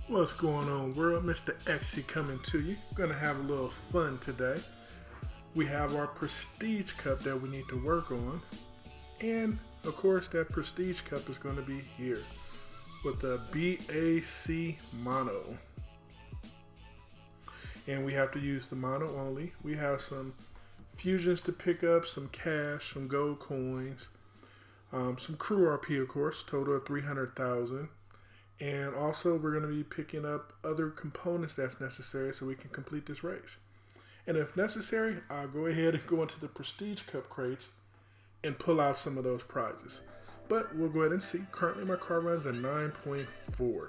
What's going on, world? MrXsee coming to you. Gonna have a little fun today. We have our Prestige Cup that we need to work on. And, of course, that Prestige Cup is going to be here with the BAC mono. And we have to use the mono only. We have some fusions to pick up, some cash, some gold coins, some crew RP, of course, total of 300,000. And also we're going to be picking up other components that's necessary so we can complete this race. And if necessary, I'll go ahead and go into the Prestige Cup crates and pull out some of those prizes. But we'll go ahead and see. Currently my car runs at 9.4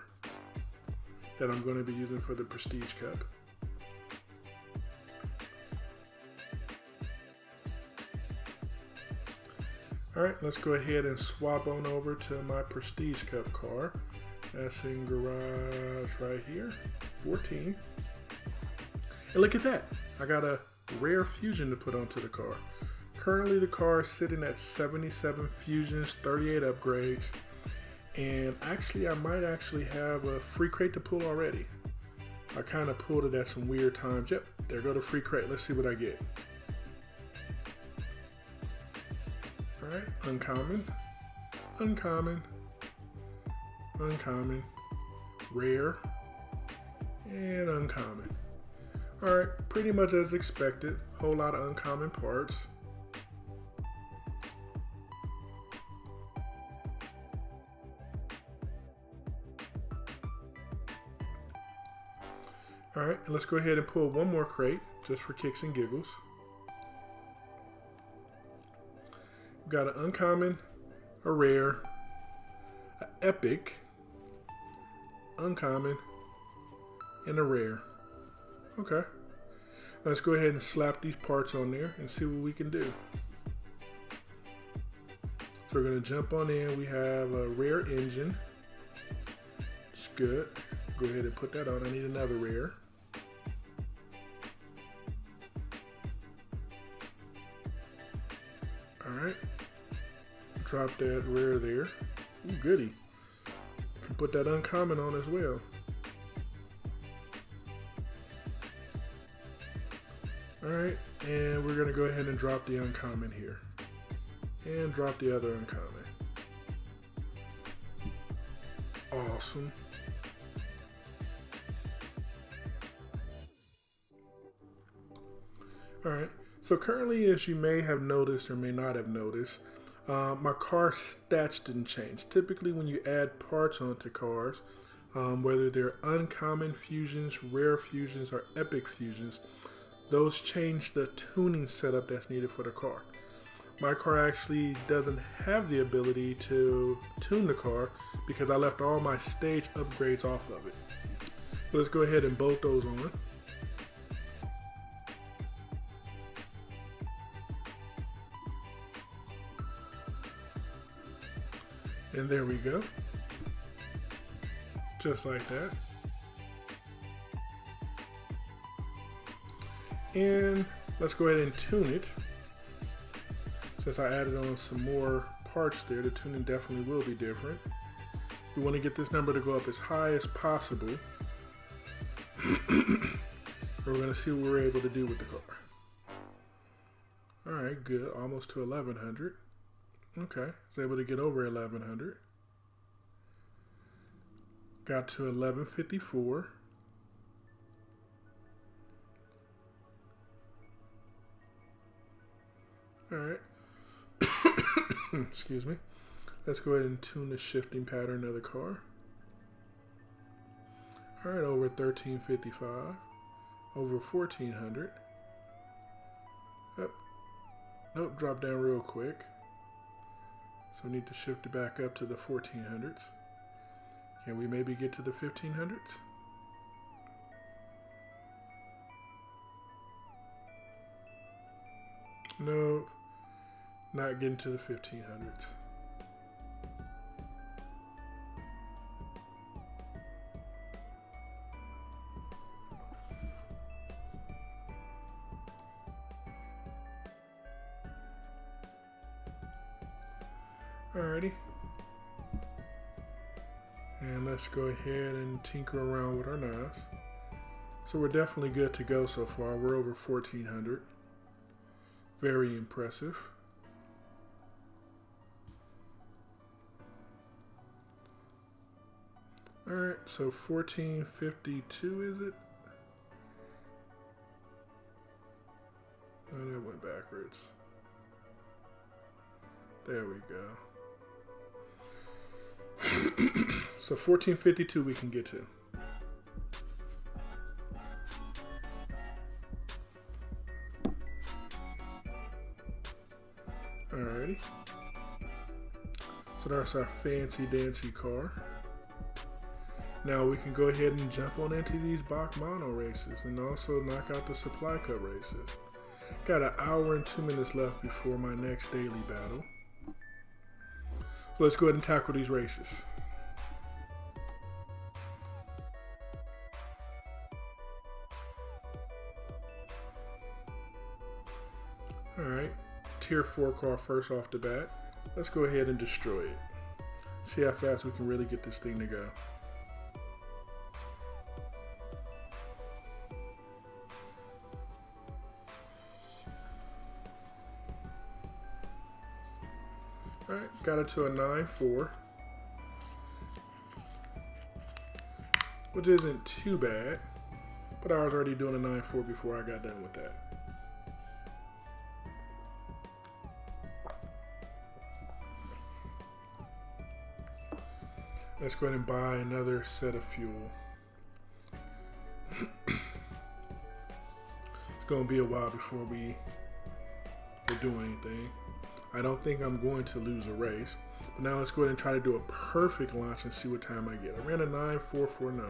that I'm going to be using for the Prestige Cup. Alright, let's go ahead and swap on over to my Prestige Cup car. That's in garage right here, 14. And look at that, I got a rare fusion to put onto the car. Currently the car is sitting at 77 fusions, 38 upgrades. And actually I might actually have a free crate to pull already. I kind of pulled it at some weird times. Yep, there go the free crate. Let's see what I get. All right, uncommon, uncommon, uncommon, rare, and uncommon. Alright, pretty much as expected. Whole lot of uncommon parts. Alright, let's go ahead and pull one more crate just for kicks and giggles. We've got an uncommon, a rare, an epic, uncommon, and a rare. Okay, let's go ahead and slap these parts on there and see what we can do. So we're going to jump on in. We have a rare engine. It's good. Go ahead and put that on. I need another rare. Alright, drop that rare there. Ooh, goody. Can put that uncommon on as well. Alright, and we're going to go ahead and drop the uncommon here. And drop the other uncommon. Awesome. Alright, so currently, as you may have noticed or may not have noticed, my car stats didn't change. Typically when you add parts onto cars, whether they're uncommon fusions, rare fusions, or epic fusions, those change the tuning setup that's needed for the car. My car actually doesn't have the ability to tune the car because I left all my stage upgrades off of it. So let's go ahead and bolt those on. And there we go. Just like that. And let's go ahead and tune it. Since I added on some more parts there, the tuning definitely will be different. We want to get this number to go up as high as possible. We're going to see what we're able to do with the car. Alright, good. Almost to 1100. Okay, was able to get over 1100. Got to 1154. All right. Excuse me. Let's go ahead and tune the shifting pattern of the car. All right, over 1355, over 1400. Yep. Nope, drop down real quick. So we need to shift it back up to the 1400s. Can we maybe get to the 1500s? Nope, not getting to the 1500s. Alrighty. And let's go ahead and tinker around with our knives. So we're definitely good to go so far. We're over 1400. Very impressive. Alright, so 1452 is it? Oh, that went backwards. There we go. So 1452 we can get to. Alrighty. So that's our fancy dancy car. Now we can go ahead and jump on into these BAC mono races and also knock out the supply cup races. Got an hour and 2 minutes left before my next daily battle. So let's go ahead and tackle these races. Alright, tier 4 car first off the bat. Let's go ahead and destroy it. See how fast we can really get this thing to go. Alright, got it to a 9.4, which isn't too bad, but I was already doing a 9.4 before I got done with that. Let's go ahead and buy another set of fuel. It's going to be a while before we do anything. I don't think I'm going to lose a race. But now let's go ahead and try to do a perfect launch and see what time I get. I ran a 9.449.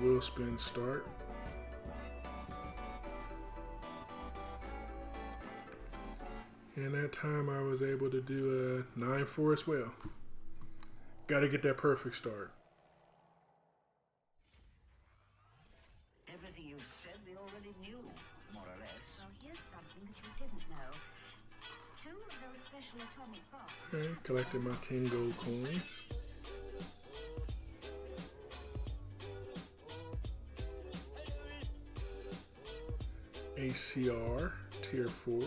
Wheel spin start. And that time I was able to do a 9.4 as well. Got to get that perfect start. Everything you said we already knew, more or less. Well, here's something that you didn't know. 2 of those special atomic bombs. Okay, collected my 10 gold coins. ACR, tier 4.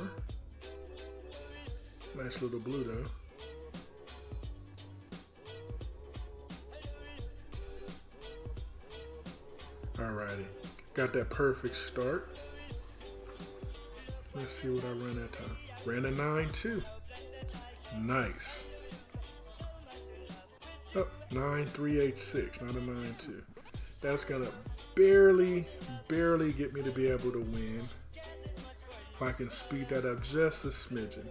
Nice little blue though. Alrighty, got that perfect start. Let's see what I ran that time. Ran a 9.2. Nice. Oh, 9.386, not a 9.2. That's gonna barely get me to be able to win. If I can speed that up just a smidgen,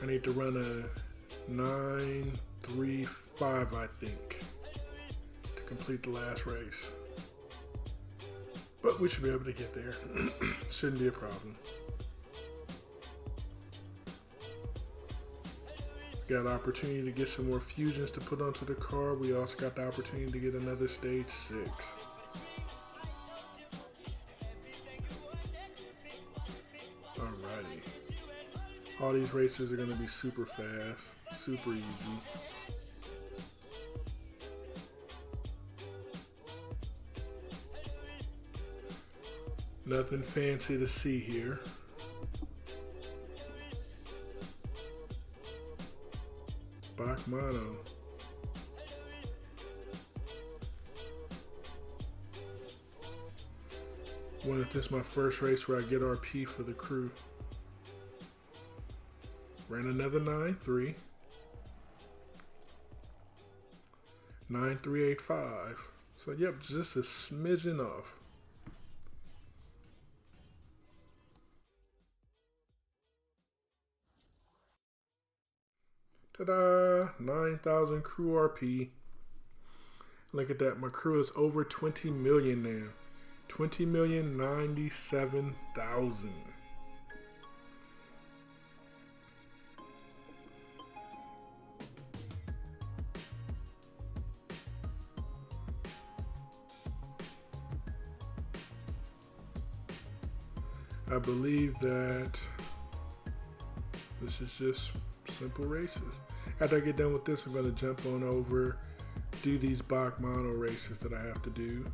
I need to run a 9.35, I think, to complete the last race. But we should be able to get there. Shouldn't be a problem. Got the opportunity to get some more fusions to put onto the car. We also got the opportunity to get another stage 6. Alrighty. All these races are going to be super fast, super easy. Nothing fancy to see here. BAC mono. Wonder if this is my first race where I get RP for the crew. Ran another 9.3. 9.385. So yep, just a smidgen off. Ta-da! 9,000 crew RP. Look at that. My crew is over 20 million now. 20,097,000. I believe that this is just simple races. After I get done with this, I'm going to jump on over, do these BAC mono races that I have to do,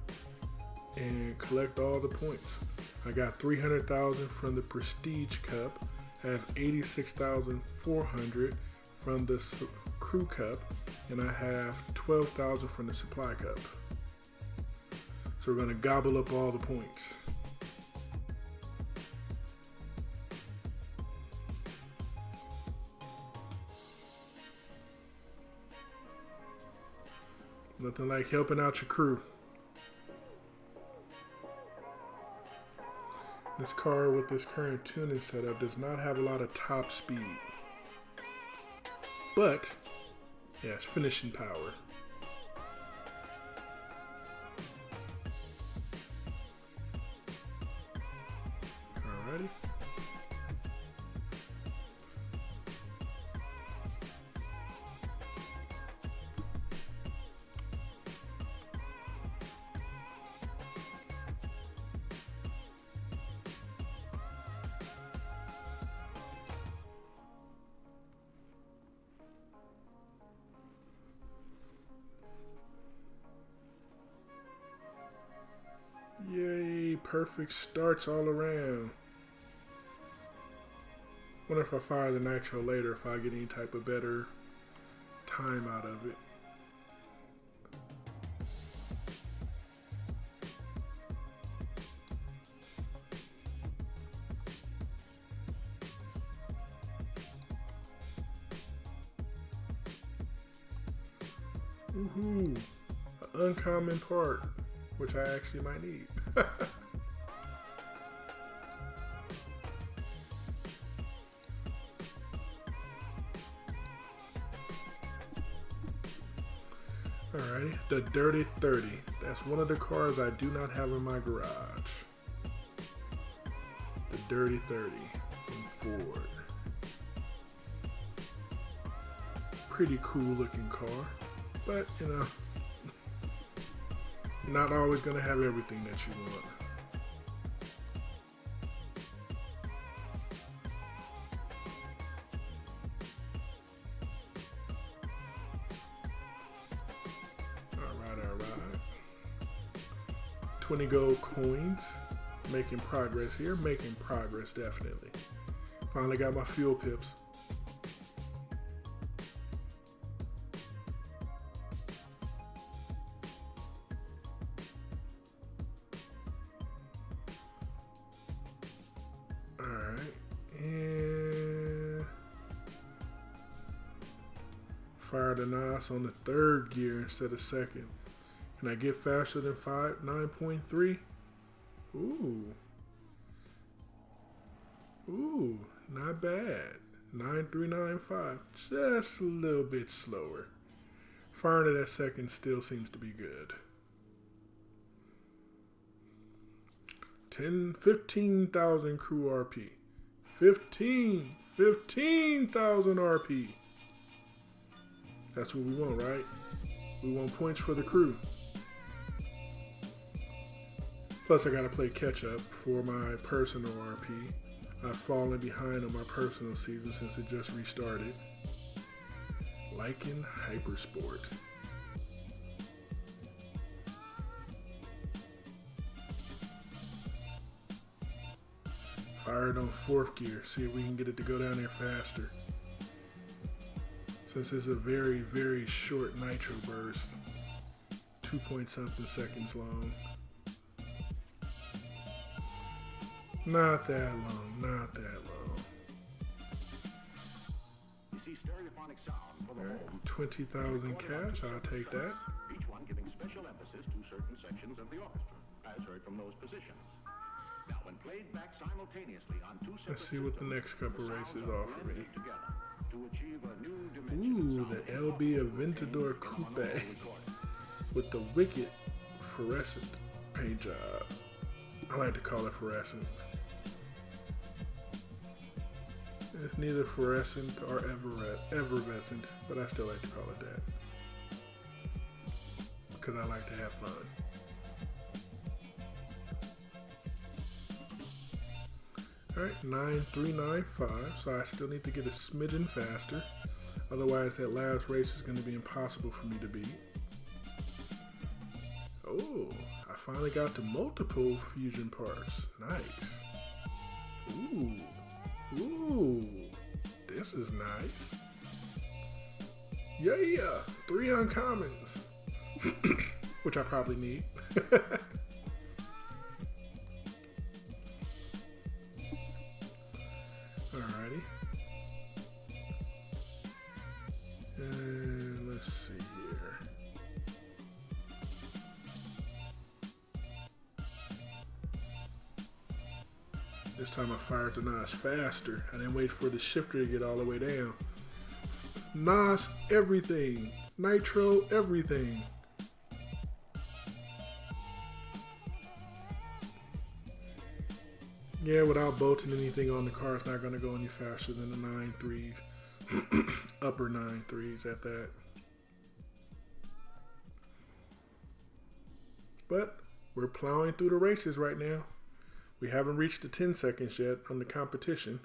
and collect all the points. I got 300,000 from the Prestige Cup. I have 86,400 from the Crew Cup, and I have 12,000 from the Supply Cup. So we're going to gobble up all the points. Nothing like helping out your crew. This car with this current tuning setup does not have a lot of top speed, but it has finishing power. Alrighty. Yay, perfect starts all around. Wonder if I fire the nitro later, if I get any type of better time out of it. Woohoo! An uncommon part, which I actually might need. Alrighty, the Dirty 30. That's one of the cars I do not have in my garage. The Dirty 30 from Ford. Pretty cool looking car, but you know, you're not always going to have everything that you want. Alright. 20 gold coins. Making progress here. Making progress, definitely. Finally got my fuel pips. Fire the NOS on the third gear instead of second. Can I get faster than 9.3? Ooh, not bad. 9395, just a little bit slower. Firing it at second still seems to be good. 15,000 crew RP. 15,000 RP. That's what we want, right? We want points for the crew. Plus, I gotta play catch up for my personal RP. I've fallen behind on my personal season since it just restarted. Like in Hypersport. Fire it on fourth gear. See if we can get it to go down there faster. Since it's a very, very short nitro burst, 2-point-something seconds long. Not that long, not that long. You see stereophonic sound for the home. 20,000 cash, I'll take that. Each one giving special emphasis to certain sections of the orchestra, as heard from those positions. Now, when played back simultaneously on two separate Let's see what the next couple races offer me. together to achieve a new dimension. Ooh, the LB Aventador Coupe with the wicked fluorescent paint job. I like to call it fluorescent. It's neither fluorescent or effervescent, but I still like to call it that because I like to have fun. Alright, 9395, so I still need to get a smidgen faster. Otherwise, that last race is going to be impossible for me to beat. Oh, I finally got to multiple fusion parts. Nice. Ooh. Ooh. This is nice. Yeah. 3 uncommons. Which I probably need. Alrighty. And let's see here. This time I fired the NOS faster. I didn't wait for the shifter to get all the way down. NOS everything. Nitro everything. Yeah, without bolting anything on the car, it's not going to go any faster than the 9.3s. Upper 9.3s at that. But we're plowing through the races right now. We haven't reached the 10 seconds yet on the competition.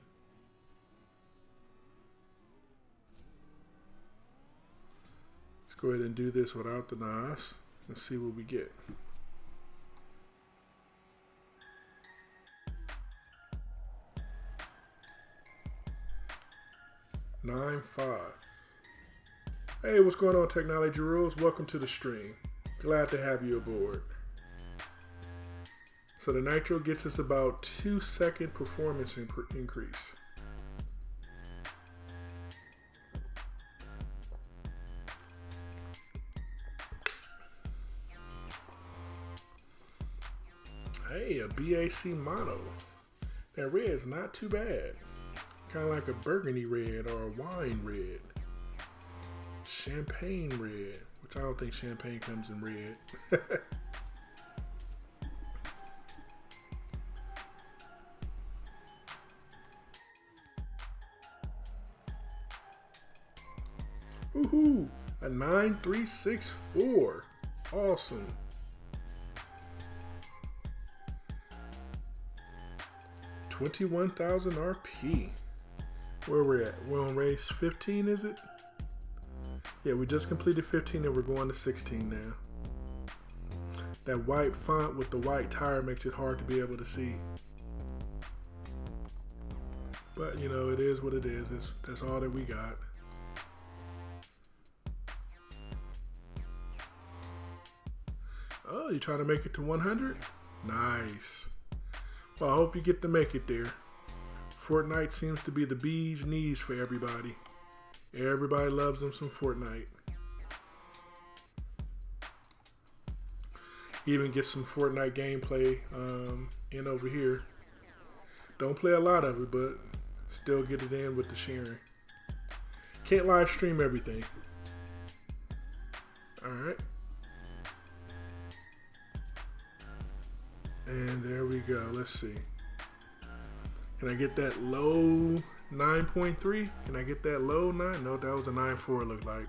Let's go ahead and do this without the NOS and see what we get. Nine five. Hey, what's going on, Technology Rules? Welcome to the stream. Glad to have you aboard. So the Nitro gets us about 2-second performance increase. Hey, a BAC mono. That red's not too bad. Kind of like a burgundy red or a wine red. Champagne red, which I don't think champagne comes in red. Woohoo! A 9364. Awesome. $21,000 RP. Where we're at? We're on race 15, is it? Yeah, we just completed 15 and we're going to 16 now. That white font with the white tire makes it hard to be able to see. But, you know, it is what it is. That's all that we got. Oh, you trying to make it to 100? Nice. Well, I hope you get to make it there. Fortnite seems to be the bee's knees for everybody. Everybody loves them some Fortnite. Even get some Fortnite gameplay in over here. Don't play a lot of it, but still get it in with the sharing. Can't live stream everything. Alright. And there we go. Let's see. Can I get that low 9.3? Can I get that low 9? No, that was a 9.4 it looked like.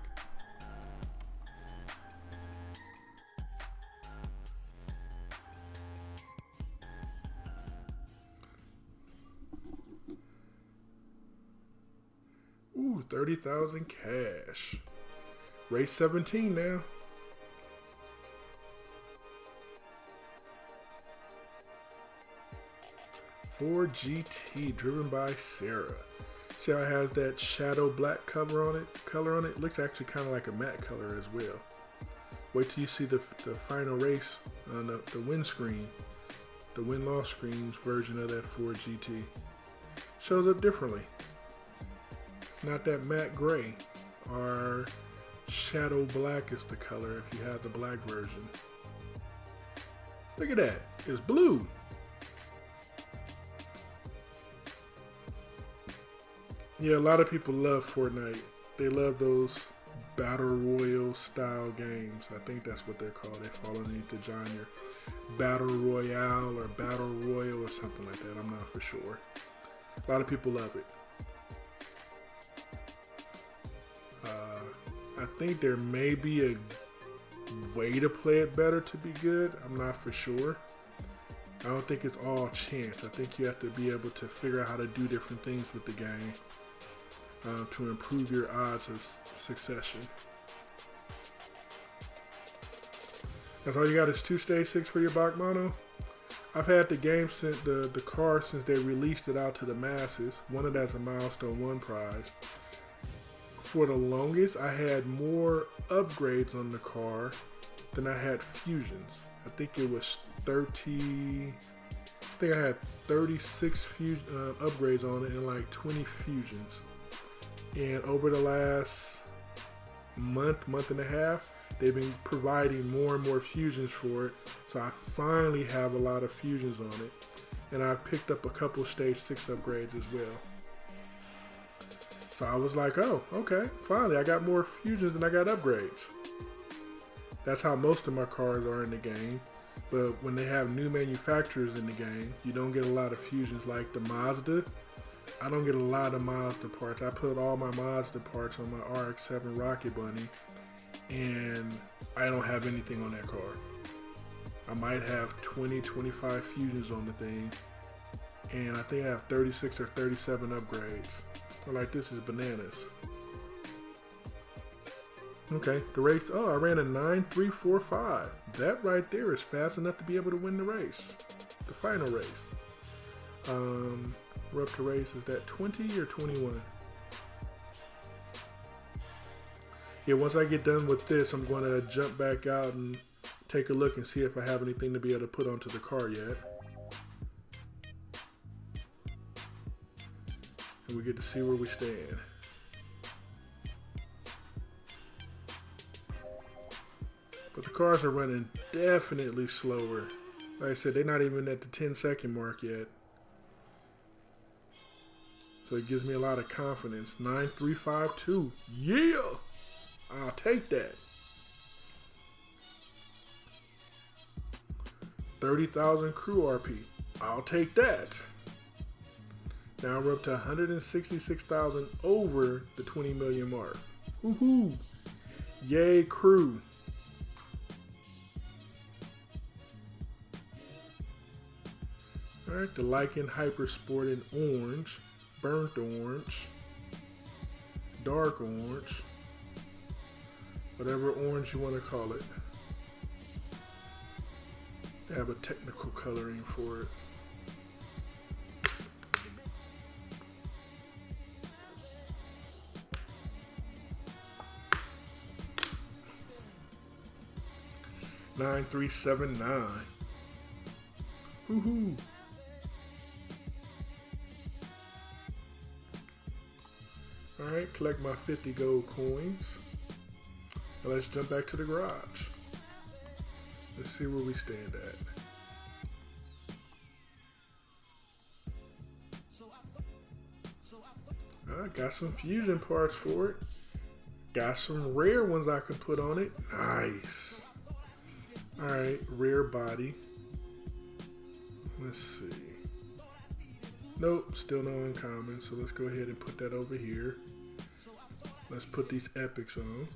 Ooh, 30,000 cash. Race 17 now. Ford GT driven by Sarah. See how it has that shadow black color on it? Looks actually kind of like a matte color as well. Wait till you see the final race on the windscreen, the win-loss screens version of that Ford GT. Shows up differently. Not that matte gray or shadow black is the color if you have the black version. Look at that, it's blue. Yeah, a lot of people love Fortnite. They love those battle royale style games. I think that's what they're called. They fall underneath the genre battle royale or battle royal or something like that. I'm not for sure. A lot of people love it. I think there may be a way to play it better to be good. I'm not for sure. I don't think it's all chance. I think you have to be able to figure out how to do different things with the game to improve your odds of succession. That's all you got is 2 stage 6 for your BAC mono. I've had the game since the car since they released it out to the masses. Won it as a milestone 1 prize. For the longest, I had more upgrades on the car than I had fusions. I think it was 30. I think I had 36 upgrades on it and like 20 fusions. And over the last month and a half, they've been providing more and more fusions for it. So I finally have a lot of fusions on it. And I've picked up a couple stage 6 upgrades as well. So I was like, oh, okay, finally I got more fusions than I got upgrades. That's how most of my cars are in the game. But when they have new manufacturers in the game, you don't get a lot of fusions like the Mazda. I don't get a lot of Mazda parts. I put all my Mazda parts on my RX-7 Rocket Bunny, and I don't have anything on that car. I might have 20, 25 fusions on the thing, and I think I have 36 or 37 upgrades. I'm like, this is bananas. Okay, the race, oh, I ran a 9.345. That right there is fast enough to be able to win the race, the final race. We're up to race, is that 20 or 21? Yeah, once I get done with this, I'm going to jump back out and take a look and see if I have anything to be able to put onto the car yet. And we get to see where we stand. But the cars are running definitely slower. Like I said, they're not even at the 10-second mark yet. So it gives me a lot of confidence. 9.352. Yeah! I'll take that. 30,000 crew RP. I'll take that. Now we're up to 166,000 over the 20 million mark. Woohoo! Yay, crew. Alright, the Lycan Hyper Sport in orange, burnt orange, dark orange, whatever orange you want to call it. They have a technical coloring for it. Nine 379. Woohoo! Alright, collect my 50 gold coins. Now let's jump back to the garage. Let's see where we stand at. I got some fusion parts for it. Got some rare ones I can put on it. Nice. Alright, rare body. Let's see. Nope, still no uncommon, so let's go ahead and put that over here. Let's put these epics on.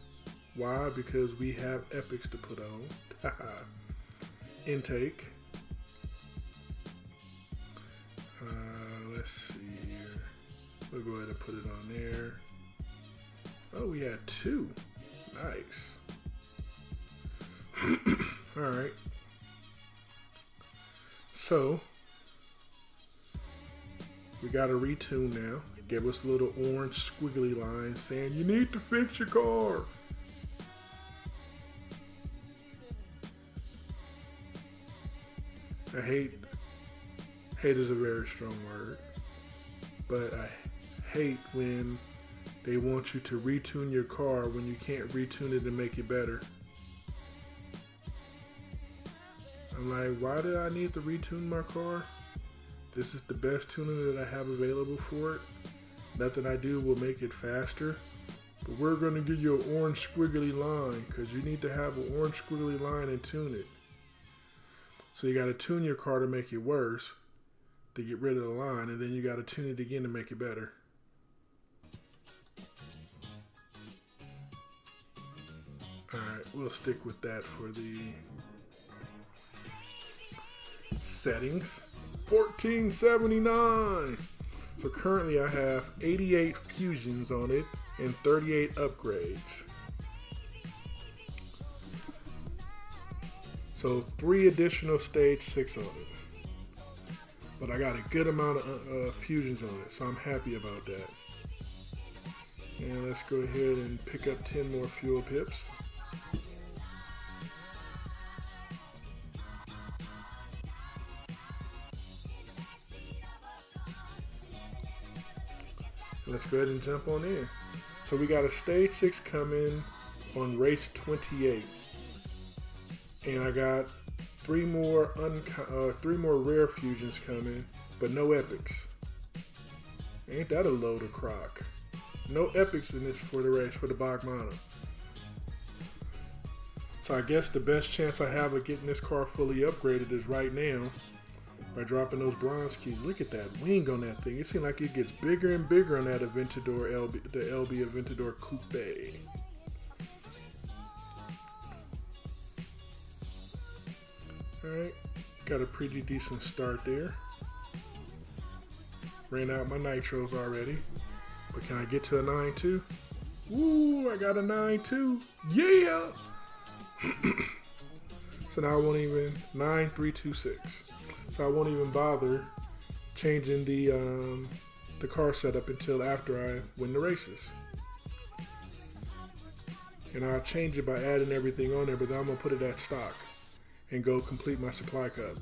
Why? Because we have epics to put on. Intake. Let's see here. We'll go ahead and put it on there. Oh, we had 2. Nice. Alright. So, we got a retune now. Give us a little orange squiggly line saying you need to fix your car. Hate is a very strong word, but I hate when they want you to retune your car when you can't retune it and make it better. I'm like, why do I need to retune my car? This is the best tuner that I have available for it. Nothing I do will make it faster. But we're going to give you an orange squiggly line because you need to have an orange squiggly line and tune it. So you got to tune your car to make it worse, to get rid of the line, and then you got to tune it again to make it better. Alright, we'll stick with that for the settings. 1479. So currently I have 88 fusions on it and 38 upgrades. So 3 additional stage 6 on it. But I got a good amount of fusions on it, so I'm happy about that. And let's go ahead and pick up 10 more fuel pips. Let's go ahead and jump on in. So we got a stage 6 coming on race 28. And I got 3 more rare fusions coming, but no epics. Ain't that a load of crock? No epics in this for the race, for the BAC mono. So I guess the best chance I have of getting this car fully upgraded is right now by dropping those bronze keys. Look at that wing on that thing. It seems like it gets bigger and bigger on that Aventador LB, the LB Aventador Coupe. Alright, got a pretty decent start there. Ran out my nitros already. But can I get to a 9.2? Woo, I got a 9.2. Yeah! So now I won't even, 9.326. So I won't even bother changing the car setup until after I win the races. And I'll change it by adding everything on there, but then I'm gonna put it at stock and go complete my supply cup.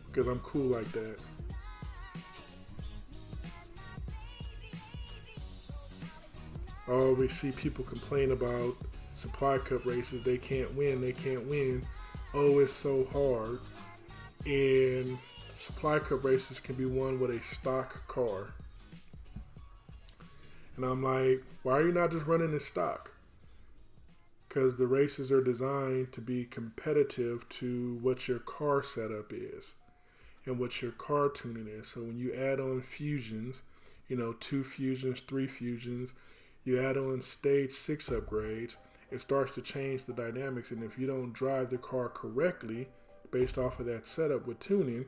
Because I'm cool like that. I always see people complain about supply cup races. They can't win. Oh, it's so hard. And supply cup races can be won with a stock car. And I'm like, why are you not just running in stock? Because the races are designed to be competitive to what your car setup is and what your car tuning is. So when you add on fusions, 2 fusions, 3 fusions, you add on stage 6 upgrades, it starts to change the dynamics. And if you don't drive the car correctly based off of that setup with tuning,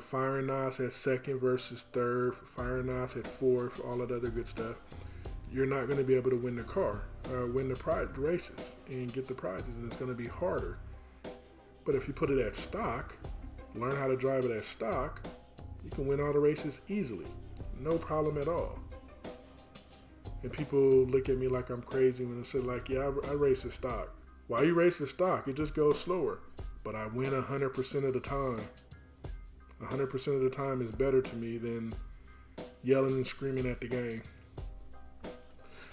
firing knots at 2nd versus 3rd, firing knots at 4th, all that other good stuff, you're not going to be able to win the car, win the races and get the prizes, and it's going to be harder. But if you put it at stock, learn how to drive it at stock, you can win all the races easily. No problem at all. And people look at me like I'm crazy when they say, like, yeah, I race at stock. Why you race at stock? It just goes slower. But I win 100% of the time. 100% of the time is better to me than yelling and screaming at the game.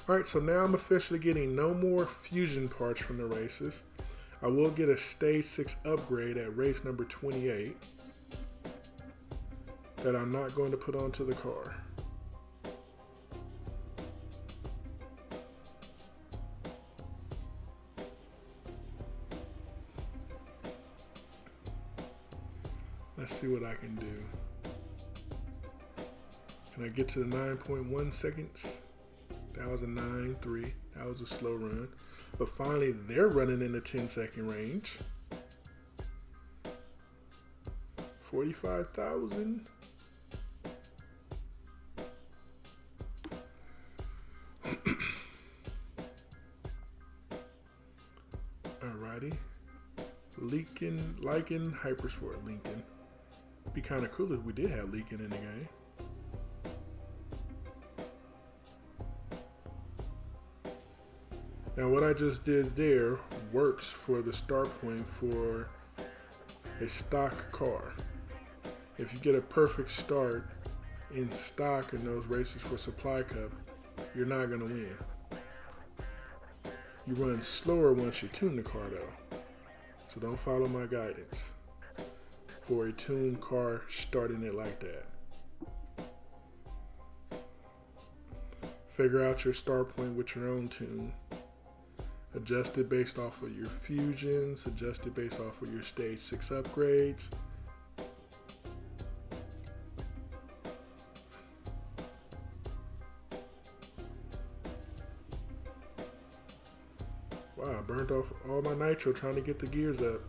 Alright, so now I'm officially getting no more fusion parts from the races. I will get a stage 6 upgrade at race number 28 that I'm not going to put onto the car. Let's see what I can do. Can I get to the 9.1 seconds? That was a 9.3. That was a slow run. But finally, they're running in the 10-second range. 45,000. Alrighty. Lycan Hypersport Lincoln. Be kind of cool if we did have Lincoln in the game. Now what I just did there works for the start point for a stock car. If you get a perfect start in stock in those races for Supply Cup, you're not going to win. You run slower once you tune the car though. So don't follow my guidance. for a tuned car starting it like that. Figure out your start point with your own tune. Adjust it based off of your fusions, adjust it based off of your stage 6 upgrades. Wow, I burnt off all my nitro trying to get the gears up.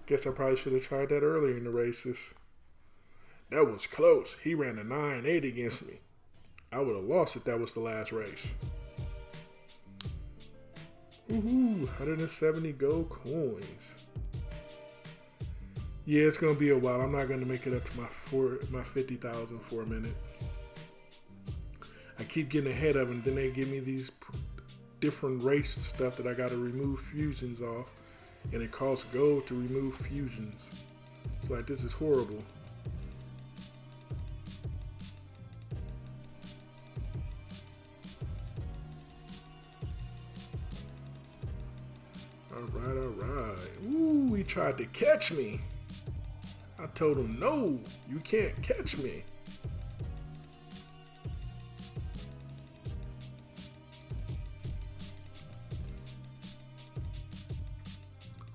Guess I probably should have tried that earlier in the races. That was close. He ran a 9.8 against me. I would have lost if that was the last race. Woohoo, 170 gold coins. Yeah, it's going to be a while. I'm not going to make it up to my 50,000 for a minute. I keep getting ahead of them. Then they give me these different race stuff that I got to remove fusions off. And it costs gold to remove fusions. It's like, this is horrible. Alright. Ooh, he tried to catch me. I told him, no, you can't catch me.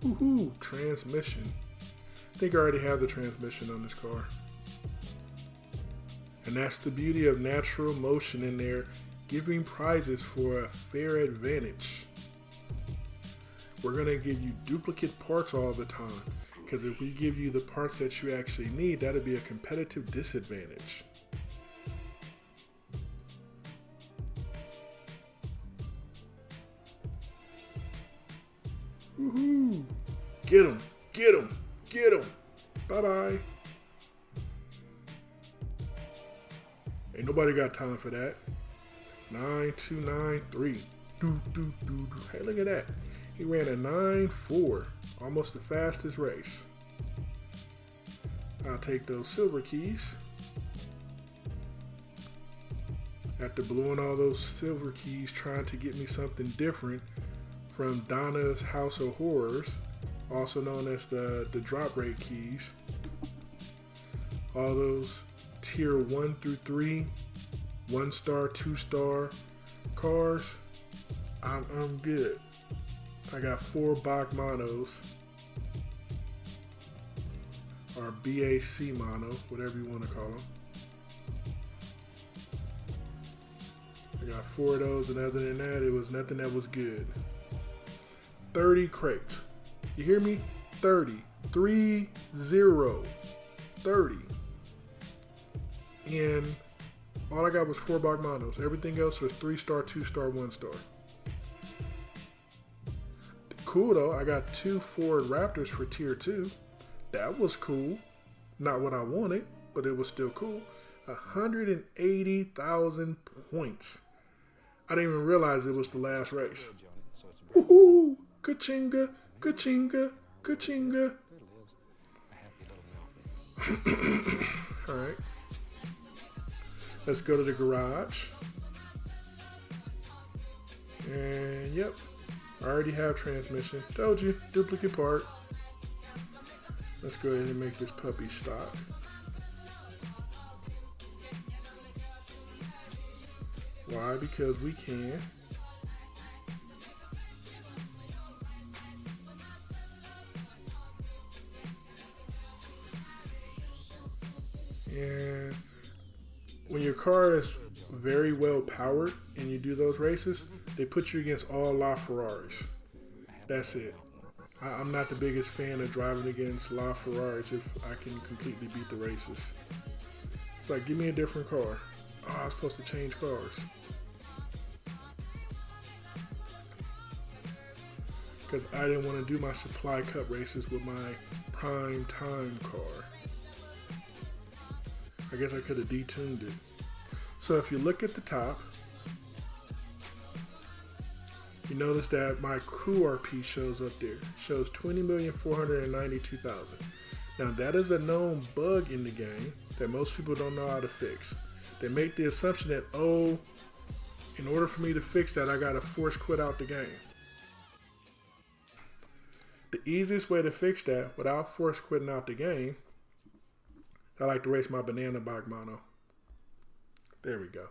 Woohoo, transmission. I think I already have the transmission on this car. And that's the beauty of natural motion in there, giving prizes for a fair advantage. We're going to give you duplicate parts all the time, because if we give you the parts that you actually need, that'll be a competitive disadvantage. Woohoo! Get him! Get him! Get him! Bye-bye! Ain't nobody got time for that. 9293. Hey, look at that. He ran a 9.4. Almost the fastest race. I'll take those silver keys. After blowing all those silver keys, trying to get me something different from Donna's House of Horrors, also known as the drop rate keys. All those tier 1 through 3, 1-star, 2-star cars, I'm good. I got 4 BAC monos, or BAC mono, whatever you want to call them. I got 4 of those, and other than that, it was nothing that was good. 30 crates. You hear me? 30. 30. 30. And all I got was 4 BAC monos. Everything else was 3-star, 2-star, 1-star. Cool though, I got 2 Ford Raptors for tier 2. That was cool. Not what I wanted, but it was still cool. 180,000 points. I didn't even realize it was the last race. Woohoo! Ka-chinga, ka-chinga, ka-chinga. Alright. Let's go to the garage. And yep. I already have transmission. Told you, duplicate part. Let's go ahead and make this puppy stop. Why? Because we can. And when your car is very well powered and you do those races, they put you against all LaFerraris. That's it. I'm not the biggest fan of driving against LaFerraris if I can completely beat the races. It's like, give me a different car. Oh, I was supposed to change cars. Because I didn't want to do my supply cup races with my prime time car. I guess I could have detuned it. So if you look at the top, you notice that my crew RP shows up there. It shows 20,492,000. Now that is a known bug in the game that most people don't know how to fix. They make the assumption that, oh, in order for me to fix that, I gotta force quit out the game. The easiest way to fix that without force quitting out the game, I like to race my banana BAC mono. There we go.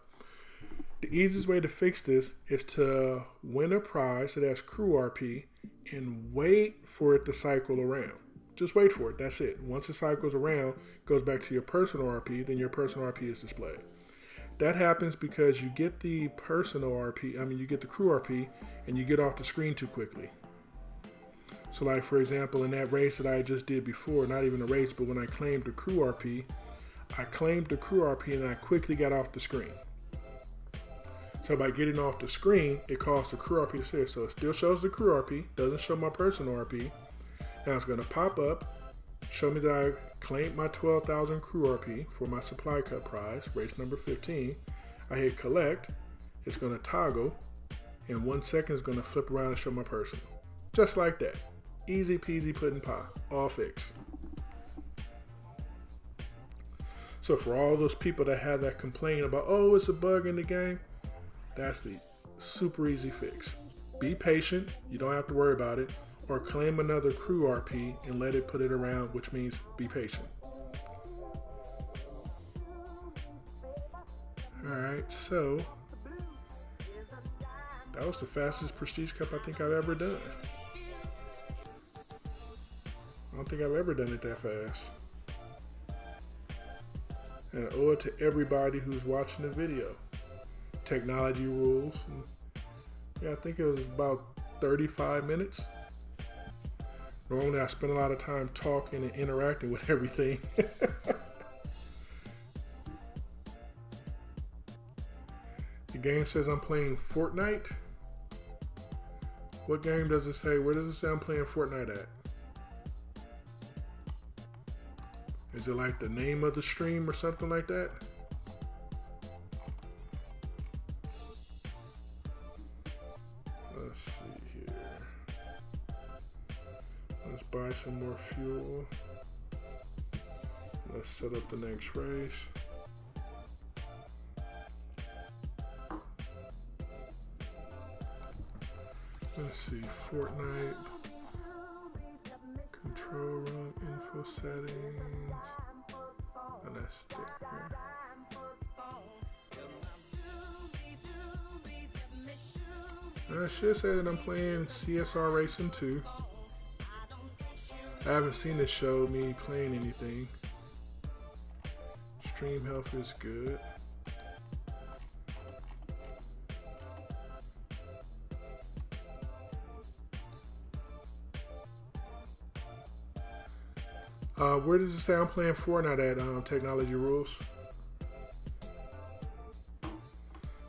The easiest way to fix this is to win a prize that has crew RP and wait for it to cycle around. Just wait for it. That's it. Once it cycles around, it goes back to your personal RP, then your personal RP is displayed. That happens because you get the personal RP, you get the crew RP, and you get off the screen too quickly. So like, for example, in that race that I just did before, not even a race, but when I claimed the crew RP, I claimed the crew RP and I quickly got off the screen. So by getting off the screen, it caused the crew RP to sit. So it still shows the crew RP, doesn't show my personal RP. Now it's gonna pop up, show me that I claimed my 12,000 crew RP for my supply cut prize, race number 15. I hit collect, it's gonna toggle, and 1 second is gonna flip around and show my personal. Just like that. Easy peasy pudding pie, all fixed. So for all those people that have that complaint about, oh, it's a bug in the game, that's the super easy fix. Be patient, you don't have to worry about it, or claim another crew RP and let it put it around, which means be patient. Alright, so that was the fastest Prestige Cup I think I've ever done. I don't think I've ever done it that fast. And I owe it to everybody who's watching the video. Technology rules. And yeah, I think it was about 35 minutes. Normally I spend a lot of time talking and interacting with everything. The game says I'm playing Fortnite. What game does it say? Where does it say I'm playing Fortnite at? Is it like the name of the stream or something like that? Let's see here. Let's buy some more fuel. Let's set up the next race. Let's see, Fortnite. Control room, info settings. And that's there. I should say that I'm playing CSR Racing 2. I haven't seen it show me playing anything. Stream health is good. Where does it say I'm playing Fortnite at Technology Rules?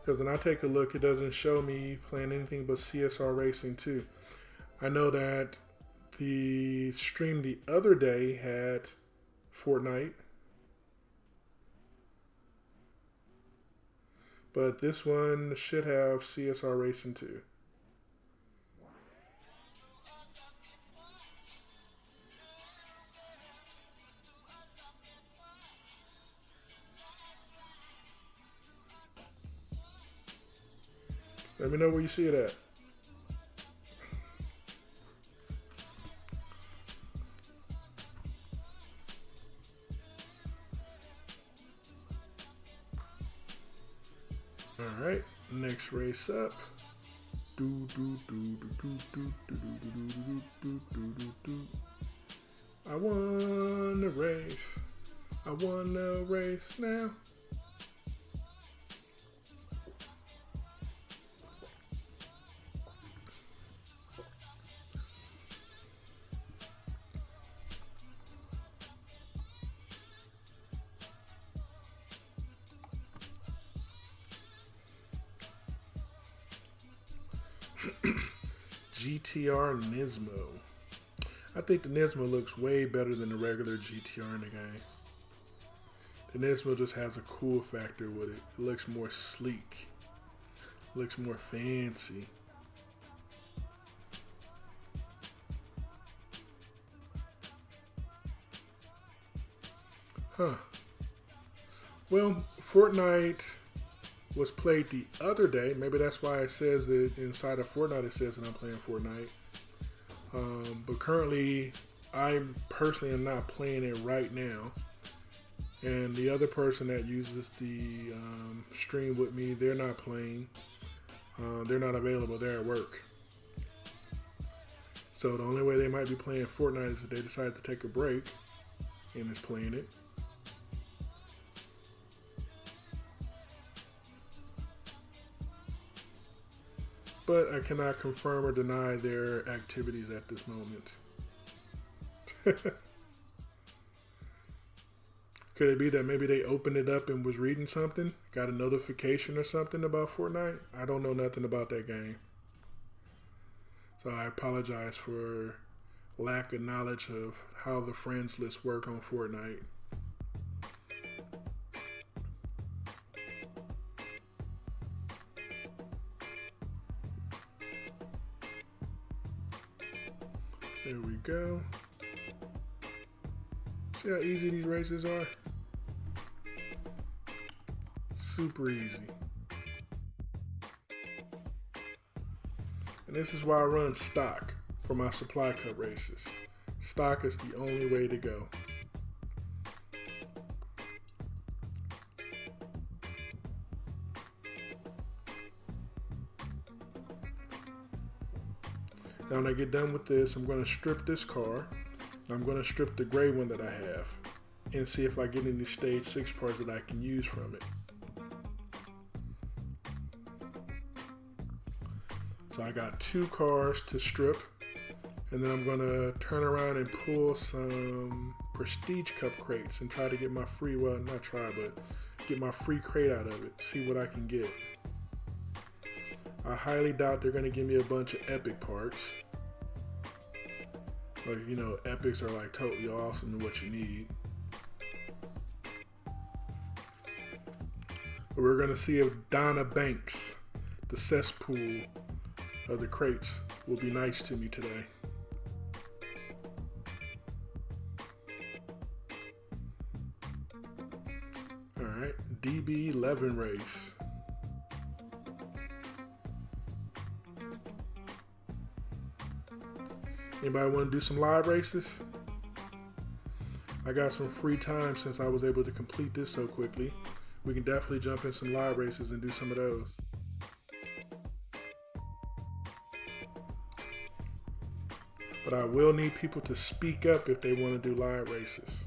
Because when I take a look, it doesn't show me playing anything but CSR Racing 2. I know that the stream the other day had Fortnite. But this one should have CSR Racing 2. Let me know where you see it at. All right, next race up. I won the race. I won the race now. GTR Nismo. I think the Nismo looks way better than the regular GTR in the game. The Nismo just has a cool factor with it. It looks more sleek. It looks more fancy. Huh. Well, Fortnite was played the other day. Maybe that's why it says that inside of Fortnite it says that I'm playing Fortnite. But currently, I personally am not playing it right now. And the other person that uses the stream with me, they're not playing. They're not available. They're at work. So the only way they might be playing Fortnite is if they decide to take a break and is playing it. But I cannot confirm or deny their activities at this moment. Could it be that maybe they opened it up and was reading something? Got a notification or something about Fortnite? I don't know nothing about that game. So I apologize for lack of knowledge of how the friends list work on Fortnite. There we go. See how easy these races are? Super easy. And this is why I run stock for my supply cup races. Stock is the only way to go. Now when I get done with this, I'm going to strip this car. I'm going to strip the gray one that I have and see if I get any stage 6 parts that I can use from it. So I got 2 cars to strip, and then I'm going to turn around and pull some Prestige Cup crates and try to get my free, well, not try, but get my free crate out of it, see what I can get. I highly doubt they're going to give me a bunch of epic parts. Like, you know, epics are like totally awesome and what you need. But we're going to see if Donna Banks, the cesspool of the crates, will be nice to me today. Alright, DB11 race. Anybody want to do some live races? I got some free time since I was able to complete this so quickly. We can definitely jump in some live races and do some of those. But I will need people to speak up if they want to do live races.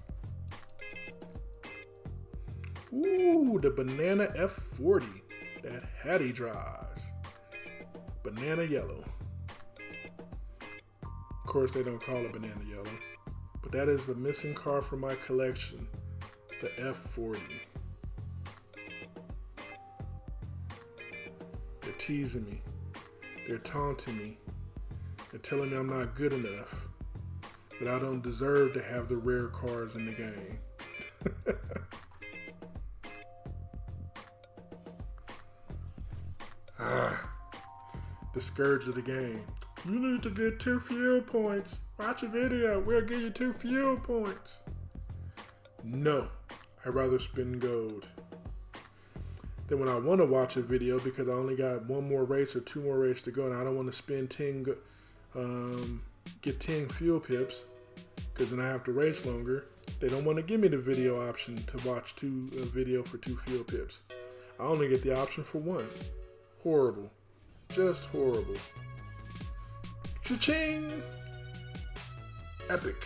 Ooh, the Banana F40 that Hattie drives. Banana yellow. Of course, they don't call it banana yellow, but that is the missing car from my collection, the F40. They're teasing me. They're taunting me. They're telling me I'm not good enough, that I don't deserve to have the rare cars in the game. The scourge of the game. You need to get 2 fuel points. Watch a video. We'll give you 2 fuel points. No, I'd rather spend gold. Then when I want to watch a video because I only got 1 more race or 2 more races to go and I don't want to spend 10, get 10 fuel pips because then I have to race longer. They don't want to give me the video option to watch a video for 2 fuel pips. I only get the option for 1. Horrible. Just horrible. Cha-ching! Epic.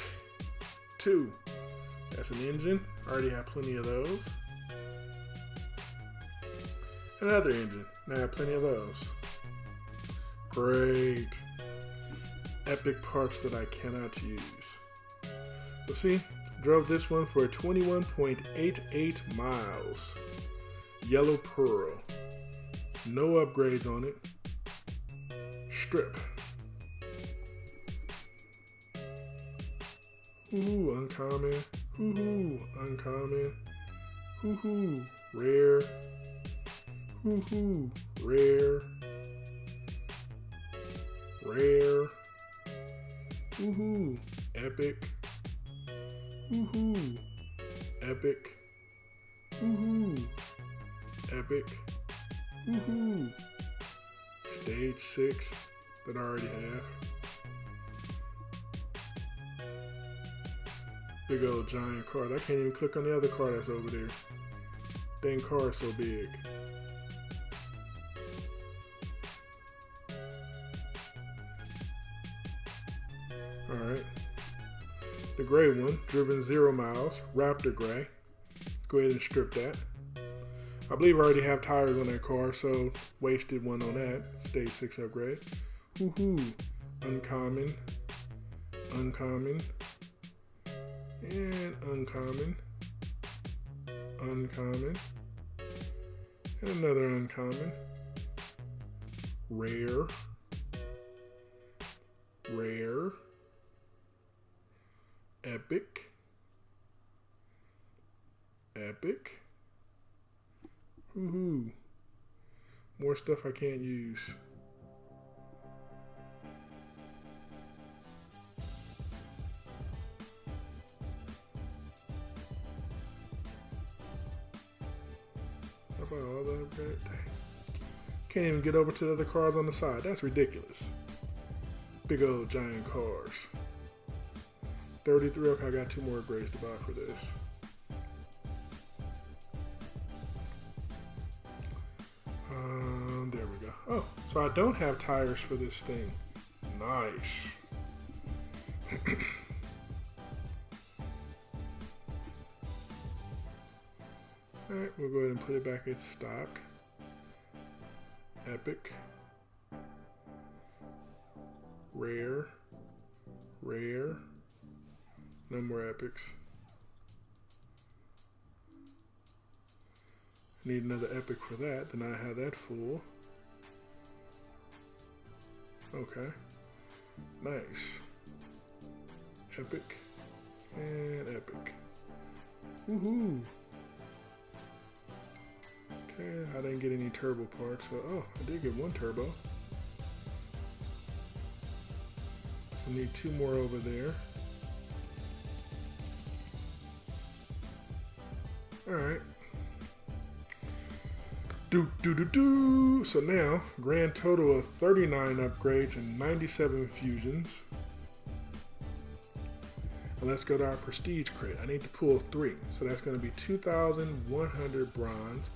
2. That's an engine. I already have plenty of those. Another engine. I have plenty of those. Great. Epic parts that I cannot use. So see, drove this one for 21.88 miles. Yellow Pearl. No upgrades on it. Strip. Ooh, uncommon. Ooh, uncommon. Ooh, rare. Ooh, rare. Rare. Ooh, epic. Ooh, epic. Ooh, epic. Ooh, stage 6 that I already have. Big old giant car. I can't even click on the other car that's over there. Dang car is so big. Alright. The gray one, driven 0 miles, Raptor gray. Go ahead and strip that. I believe I already have tires on that car, so wasted one on that. Stage 6 upgrade. Woohoo. Uncommon. Uncommon. And uncommon. Uncommon. And another uncommon. Rare. Rare. Epic. Epic. Woohoo. More stuff I can't use. How about all the upgrade? Can't even get over to the other cars on the side. That's ridiculous. Big old giant cars. 33. Okay, I got 2 more upgrades to buy for this. There we go. Oh, so I don't have tires for this thing. Nice. Alright, we'll go ahead and put it back in stock. Epic. Rare. Rare. No more epics. Need another epic for that. Then I have that full. Okay. Nice. Epic. And epic. Woohoo. Okay, I didn't get any turbo parts. So, oh, I did get 1 turbo. So need 2 more over there. Alright. So now, grand total of 39 upgrades and 97 fusions. And let's go to our prestige crate. I need to pull 3. So that's going to be 2,100 bronze.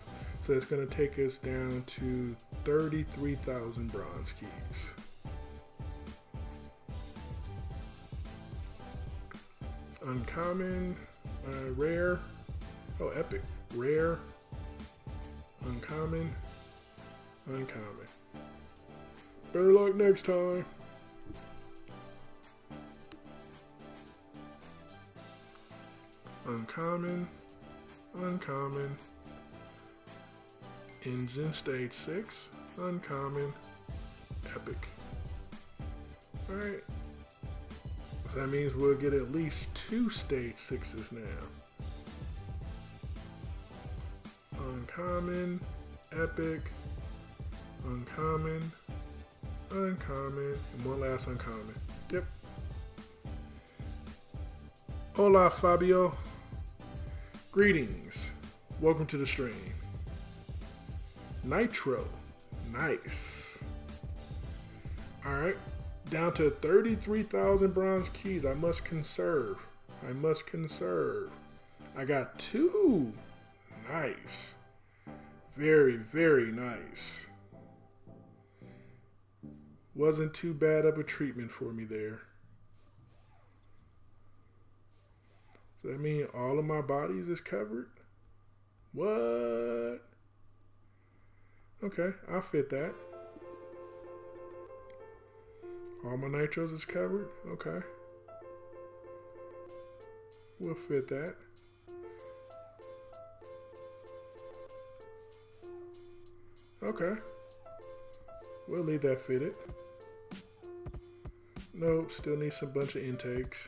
So that's going to take us down to 33,000 bronze keys. Uncommon, rare, oh epic, rare, uncommon, uncommon. Better luck next time. Uncommon, uncommon, engine stage 6, uncommon, epic. Alright. So that means we'll get at least 2 stage 6s now. Uncommon, epic, uncommon, uncommon, and 1 last uncommon. Yep. Hola, Fabio. Greetings. Welcome to the stream. Nitro. Nice. Alright. Down to 33,000 bronze keys. I must conserve. I must conserve. I got 2. Nice. Very, very nice. Wasn't too bad of a treatment for me there. Does that mean all of my bodies is covered? What? Okay, I'll fit that. All my nitros is covered? Okay. We'll fit that. Okay. We'll leave that fitted. Nope, still need some bunch of intakes.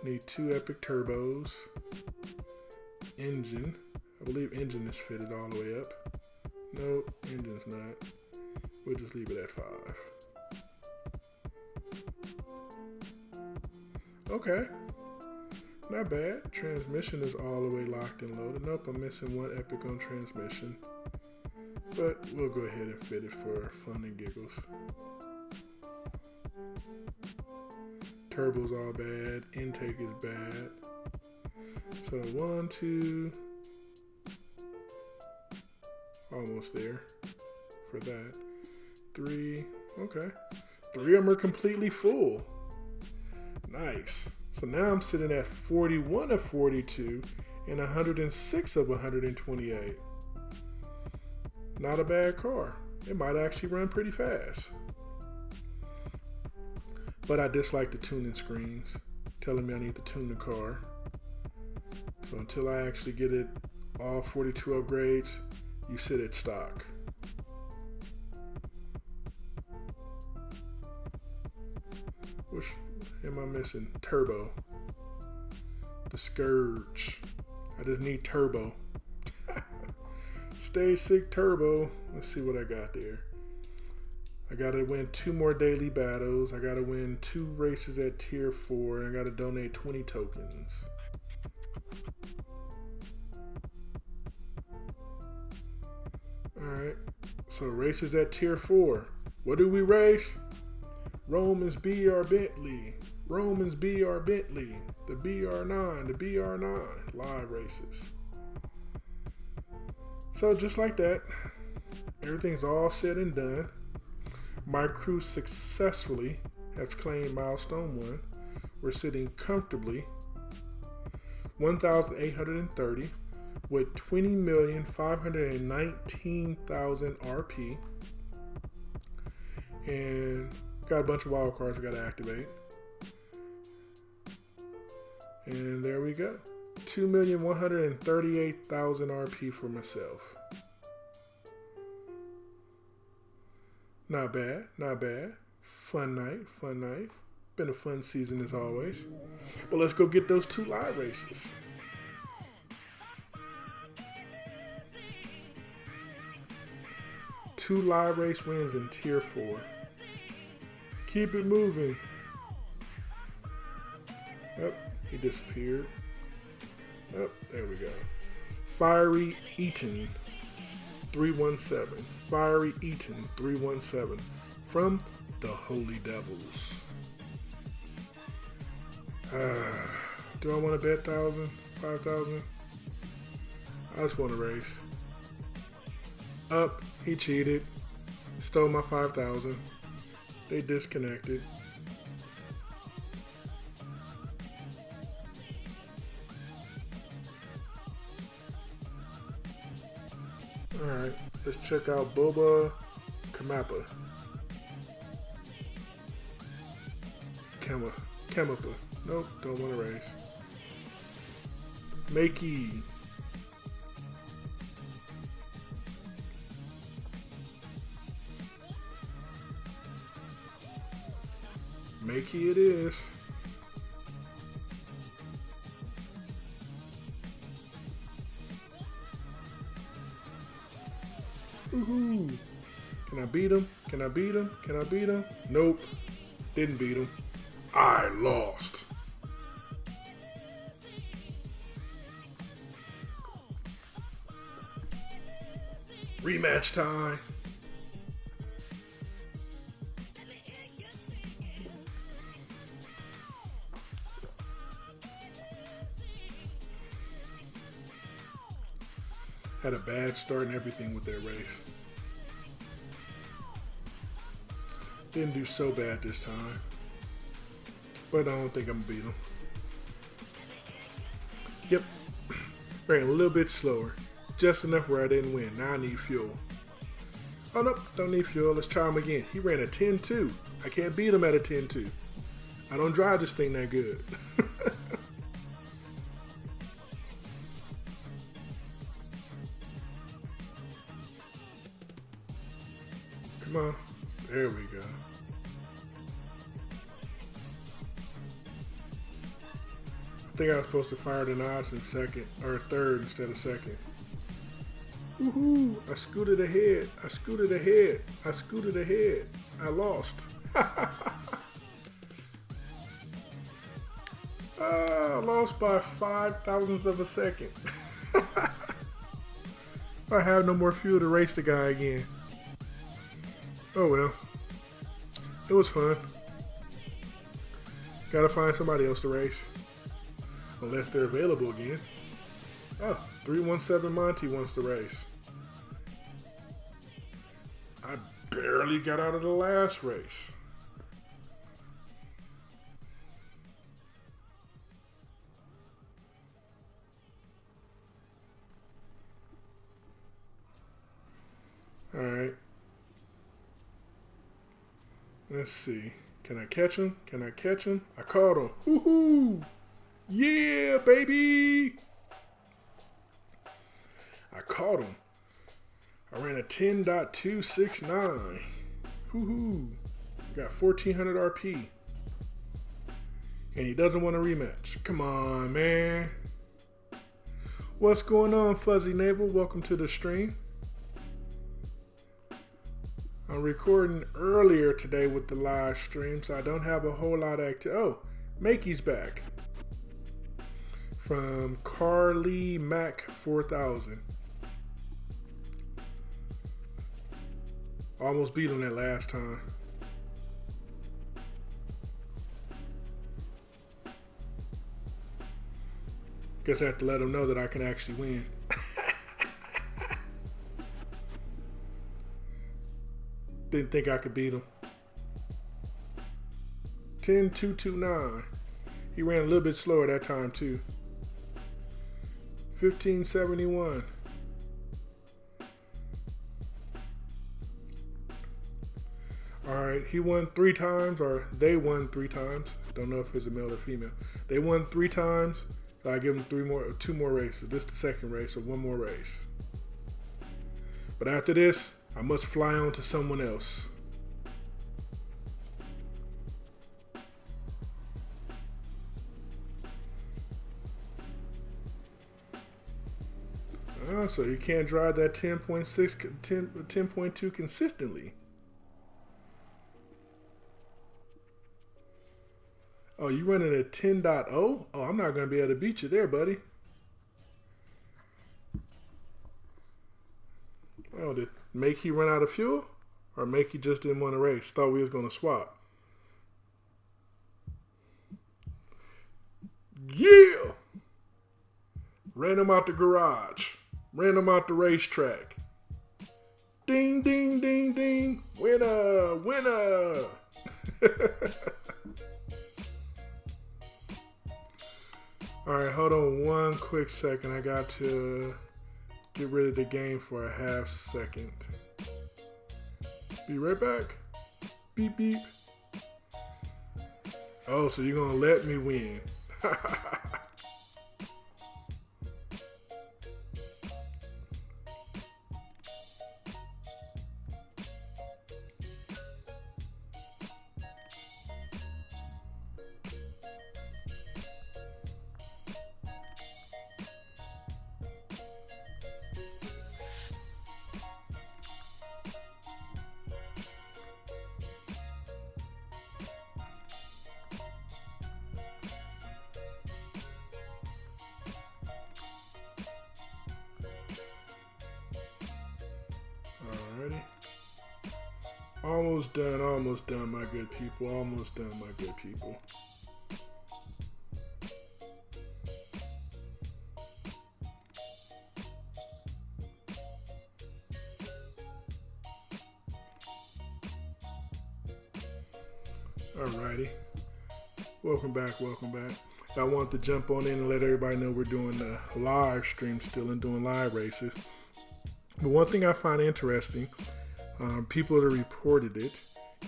Need 2 epic turbos. Engine. I believe engine is fitted all the way up. Nope, engine's not. We'll just leave it at 5. Okay. Not bad. Transmission is all the way locked and loaded. Nope, I'm missing 1 epic on transmission. But we'll go ahead and fit it for fun and giggles. Turbo's all bad. Intake is bad. So 1, 2, almost there for that. 3, okay. 3 of them are completely full. Nice. So now I'm sitting at 41 of 42 and 106 of 128. Not a bad car. It might actually run pretty fast. But I dislike the tuning screens telling me I need to tune the car. So until I actually get it all 42 upgrades, you sit at stock. Which am I missing? Turbo. The Scourge. I just need turbo. Stay sick turbo. Let's see what I got there. I gotta win 2 more daily battles. I gotta win 2 races at tier 4. And I gotta donate 20 tokens. Alright. So races at tier 4. What do we race? Romans BR Bentley. Romans BR Bentley. The BR9. The BR9. Live races. So just like that, everything's all said and done. My crew successfully has claimed milestone 1. We're sitting comfortably 1,830 with 20,519,000 RP. And got a bunch of wild cards I got to activate. And there we go. 2,138,000 RP for myself. Not bad, not bad. Fun night, fun night. Been a fun season as always. But let's go get those 2 live races. Two live race wins in tier 4. Keep it moving. Oh, he disappeared. Oh, there we go. Fiery Eaton 317. Fiery Eaton 317 from the Holy Devils. Do I want to bet 1,000, 5,000? I just want to race. Up, he cheated. Stole my 5,000. They disconnected. Alright, let's check out Boba Kamapa. Kamapa. Nope, don't want to race. Makey. Makey it is. Woohoo! Can I beat him? Can I beat him? Can I beat him? Nope. Didn't beat him. I lost. Rematch time. Had a bad start and everything with their race. Didn't do so bad this time. But I don't think I'm gonna beat them. Yep. Ran a little bit slower. Just enough where I didn't win. Now I need fuel. Oh nope, don't need fuel. Let's try him again. He ran a 10-2. I can't beat him at a 10-2. I don't drive this thing that good. Come on. There we go. I think I was supposed to fire the nods in second or third instead of second. Woohoo! I scooted ahead. I scooted ahead. I scooted ahead. I lost. I lost by 5,000ths of a second. I have no more fuel to race the guy again. Oh well. It was fun. Gotta find somebody else to race. Unless they're available again. Oh, 317 Monty wants to race. I barely got out of the last race. Alright. Let's see. Can I catch him? Can I catch him? I caught him. Woohoo! Yeah, baby! I caught him. I ran a 10.269. Woohoo! Got 1400 RP. And he doesn't want a rematch. Come on, man. What's going on, Fuzzy Navel? Welcome to the stream. I'm recording earlier today with the live stream, so I don't have a whole lot of activity. Oh, Makey's back. From Carly Mac 4000. Almost beat him that last time. Guess I have to let him know that I can actually win. Didn't think I could beat him. 10.229. He ran a little bit slower that time too. 15.71. Alright, he won 3 times, or they won 3 times. Don't know if it's a male or female. They won 3 times, so I give them 2 more races. This is the second race, so 1 more race. But after this, I must fly on to someone else. So you can't drive that 10.2 consistently. Oh, you running a 10.0? Oh, I'm not going to be able to beat you there, buddy. Oh, did Makey run out of fuel? Or Makey just didn't want to race? Thought we was going to swap. Yeah! Ran him out the garage. Ran him out the racetrack. Ding, ding, ding, ding. Winner, winner. All right, hold on one quick second. I got to get rid of the game for a half second. Be right back. Beep, beep. Oh, so you're going to let me win. Alrighty. Almost done, my good people. Almost done, my good people. Alrighty. Welcome back, welcome back. I want to jump on in and let everybody know we're doing the live stream still and doing live races. But one thing I find interesting, people that reported it,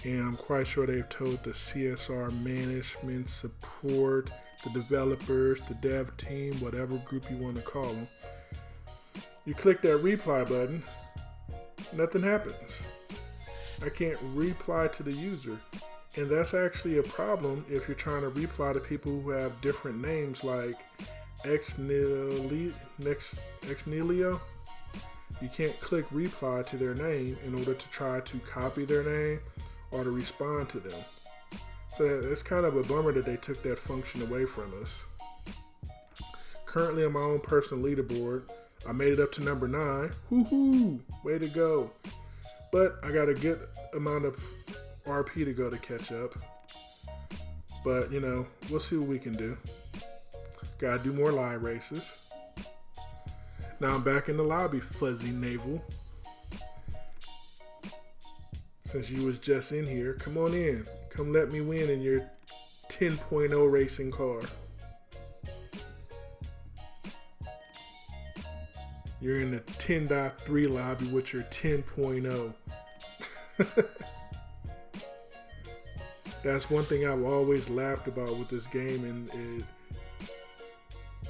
and I'm quite sure they've told the CSR management, support, the developers, the dev team, whatever group you want to call them. You click that reply button, nothing happens. I can't reply to the user. And that's actually a problem if you're trying to reply to people who have different names like Xnelio. You can't click reply to their name in order to try to copy their name or to respond to them. So it's kind of a bummer that they took that function away from us. Currently on my own personal leaderboard, I made it up to number 9. Woohoo! Way to go. But I got a good amount of RP to go to catch up. But, you know, we'll see what we can do. Gotta do more live races. Now I'm back in the lobby, Fuzzy Naval. Since you was just in here, come on in. Come let me win in your 10.0 racing car. You're in the 10.3 lobby with your 10.0. That's one thing I've always laughed about with this game, and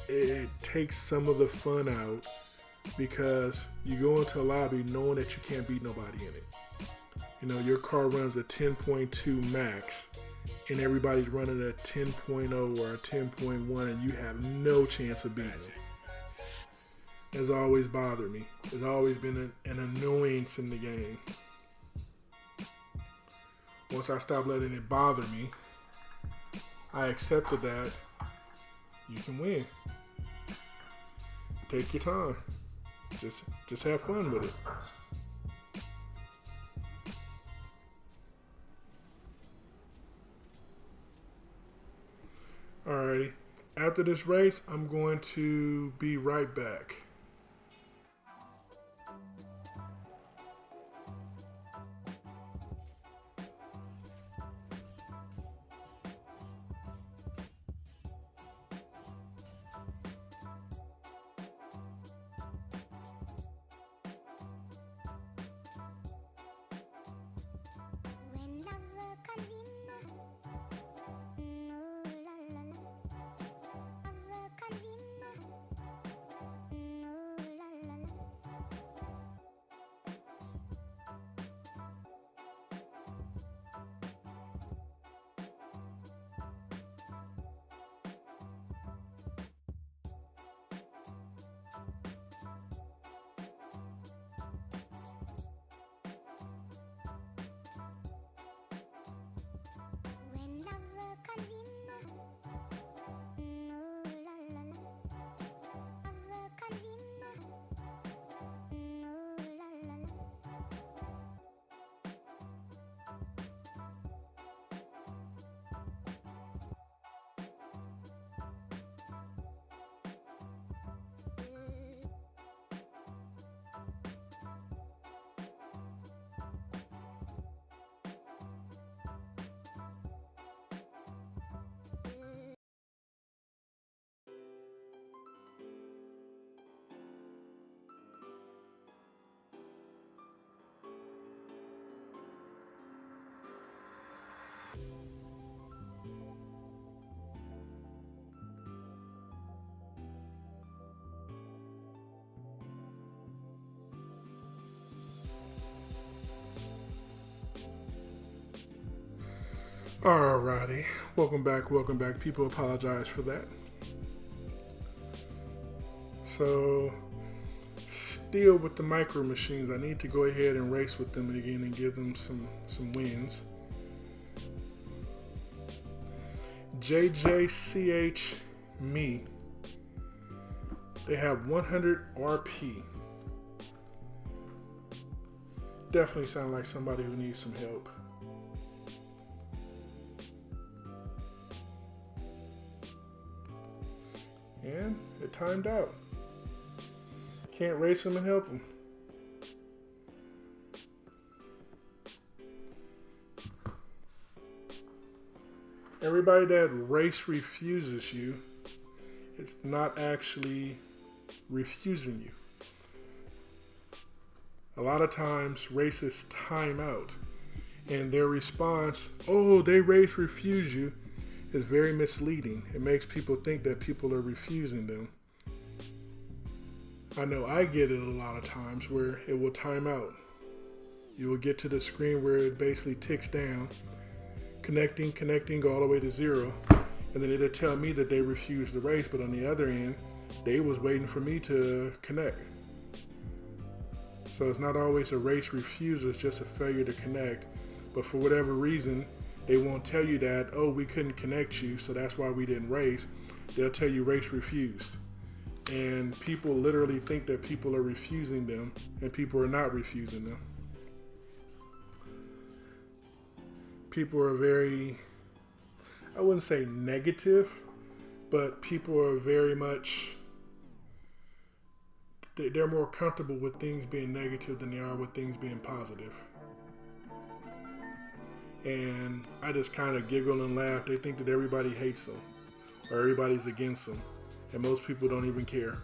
it takes some of the fun out because you go into a lobby knowing that you can't beat nobody in it. You know, your car runs a 10.2 max and everybody's running a 10.0 or a 10.1 and you have no chance of beating them. It's always bothered me. It's always been an annoyance in the game. Once I stopped letting it bother me, I accepted that you can win. Take your time. Just have fun with it. Alrighty. After this race, I'm going to be right back. When love comes in, ooh la la la. Love comes in, ooh la la la. When love comes in, ooh la la la. Love comes in, ooh la la la. Alrighty. Welcome back. People apologize for that. So, still with the micro machines, I need to go ahead and race with them again and give them some wins. JJCH Me. They have 100 RP. Definitely sound like somebody who needs some help. And it timed out. Can't race them and help them. Everybody that race refuses you, it's not actually refusing you. A lot of times races time out and their response, oh, they race refuse you, is very misleading. It makes people think that people are refusing them. I know I get it a lot of times where it will time out. You will get to the screen where it basically ticks down, connecting, go all the way to 0, and then it'll tell me that they refused the race, but on the other end, they was waiting for me to connect. So it's not always a race refusal, it's just a failure to connect. But for whatever reason, they won't tell you that, oh, we couldn't connect you, so that's why we didn't race. They'll tell you race refused. And people literally think that people are refusing them, and people are not refusing them. People are very, I wouldn't say negative, but people are very much, they're more comfortable with things being negative than they are with things being positive. And I just kind of giggle and laugh. They think that everybody hates them or everybody's against them. And most people don't even care.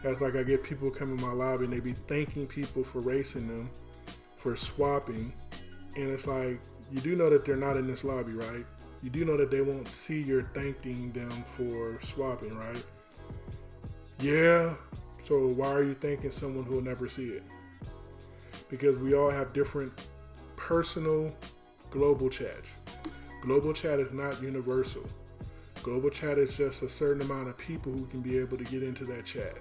That's like I get people come in my lobby and they be thanking people for racing them, for swapping. And it's like, you do know that they're not in this lobby, right? You do know that they won't see you're thanking them for swapping, right? Yeah. So why are you thanking someone who will never see it? Because we all have different personal global chats. Global chat is not universal. Global chat is just a certain amount of people who can be able to get into that chat.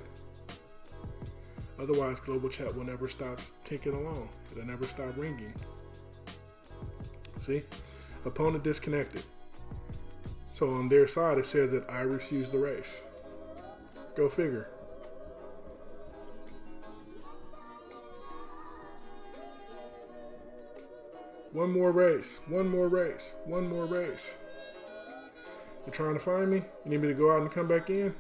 Otherwise, global chat will never stop ticking along. It'll never stop ringing. See? Opponent disconnected. So on their side, it says that I refuse the race. Go figure. One more race, one more race, one more race. You're trying to find me? You need me to go out and come back in?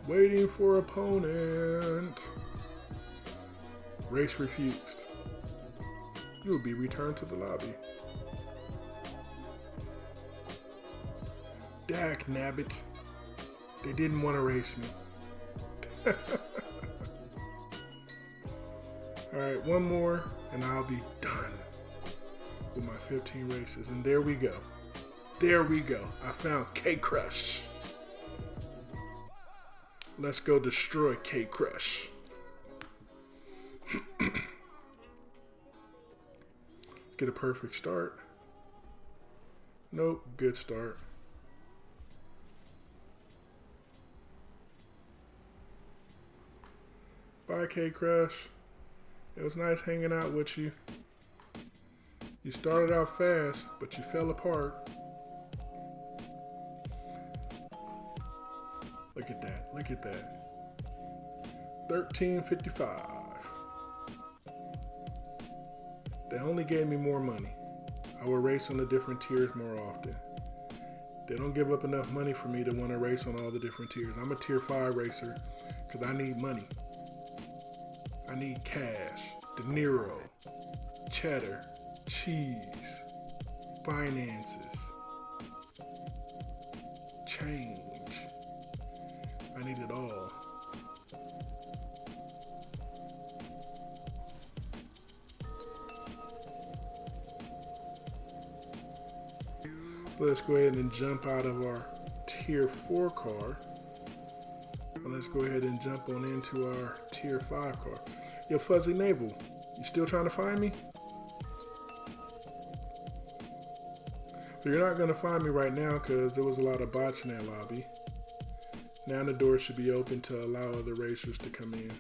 Waiting for opponent. Race refused. You will be returned to the lobby. Dak nabbit. They didn't want to race me. Alright, one more and I'll be done with my 15 races. And there we go. There we go. I found K-Crush. Let's go destroy K-Crush. Get a perfect start. Nope, good start. Bye, K-Crush. It was nice hanging out with you. You started out fast, but you fell apart. Look at that, look at that. 1355. They only gave me more money. I will race on the different tiers more often. They don't give up enough money for me to want to race on all the different tiers. I'm a tier 5 racer because I need money. I need cash, De Niro, cheddar, cheese, finances, change. I need it all. Let's go ahead and jump out of our tier 4 car. And let's go ahead and jump on into our tier 5 car. Yo, Fuzzy Navel, you still trying to find me? So you're not going to find me right now because there was a lot of bots in that lobby. Now the door should be open to allow other racers to come in.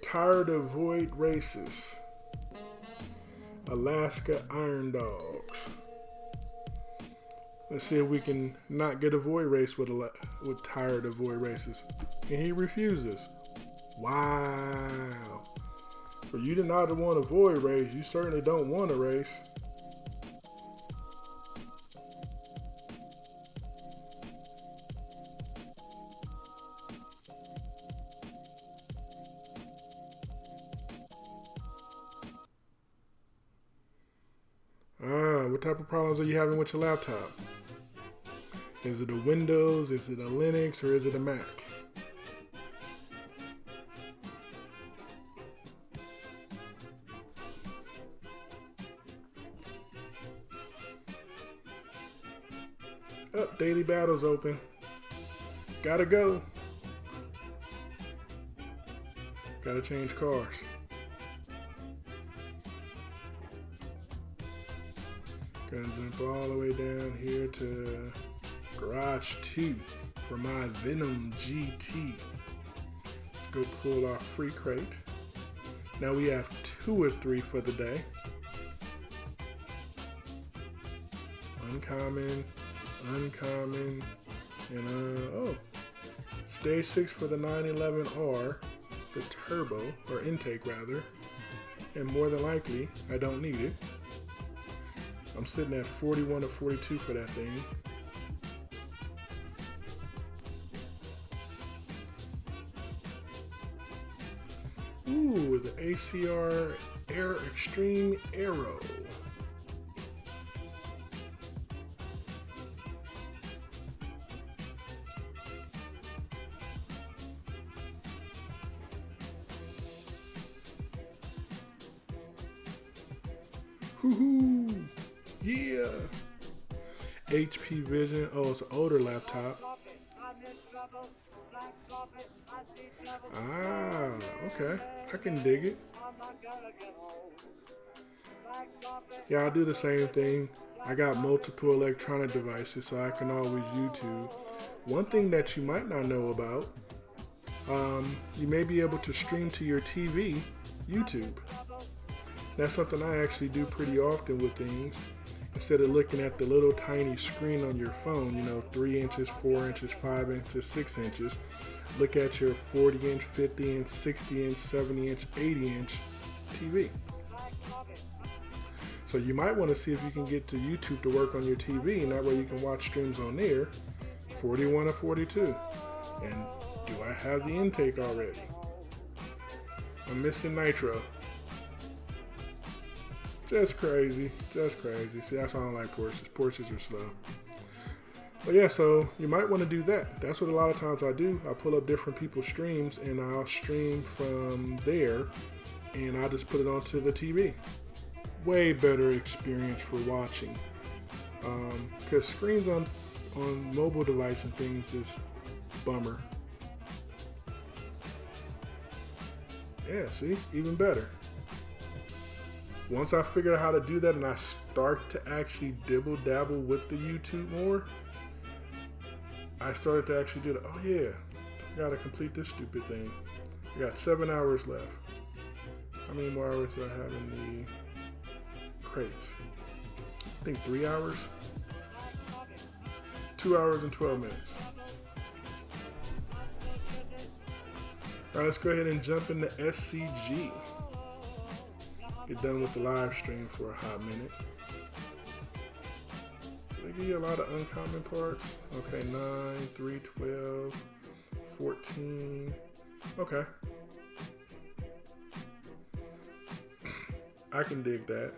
Tired of void races. Alaska Iron Dogs. Let's see if we can not get a void race with tired of void races. And he refuses. Wow. For you to not want a void race, you certainly don't want a race. What type of problems are you having with your laptop? Is it a Windows, is it a Linux, or is it a Mac? Oh, daily battles open. Gotta go. Gotta change cars. Gonna jump all the way down here to Garage 2 for my Venom GT. Let's go pull our free crate. Now we have 2 or 3 for the day. Uncommon, uncommon, and oh, stage 6 for the 911R, the turbo, or intake rather, and more than likely, I don't need it. I'm sitting at 41 or 42 for that thing. Ooh, the ACR Air Extreme Aero. Woohoo! Yeah! HP Vision. Oh, it's an older laptop. Ah, okay. I can dig it. Yeah, I do the same thing. I got multiple electronic devices, so I can always YouTube. One thing that you might not know about, you may be able to stream to your TV YouTube. That's something I actually do pretty often with things. Instead of looking at the little tiny screen on your phone, you know, 3 inches, 4 inches, 5 inches, 6 inches, look at your 40 inch, 50 inch, 60 inch, 70 inch, 80 inch TV. So you might want to see if you can get to YouTube to work on your TV, and that way you can watch streams on there, 41 or 42. And do I have the intake already? I'm missing Nitro. Just crazy, just crazy. See, that's why I don't like Porsches. Porsches are slow. But yeah, so you might want to do that. That's what a lot of times I do. I pull up different people's streams and I'll stream from there, and I'll just put it onto the TV. Way better experience for watching. Because screens on mobile device and things is bummer. Yeah, see, even better. Once I figured out how to do that and I start to actually dibble dabble with the YouTube more, I started to actually do that. Oh yeah, I gotta complete this stupid thing. I got 7 hours left. How many more hours do I have in the crates? I think 3 hours. 2 hours and 12 minutes. All right, let's go ahead and jump into SCG. Get done with the live stream for a hot minute. Did they give you a lot of uncommon parts? Okay, 9, 3, 12, 14. Okay. I can dig that.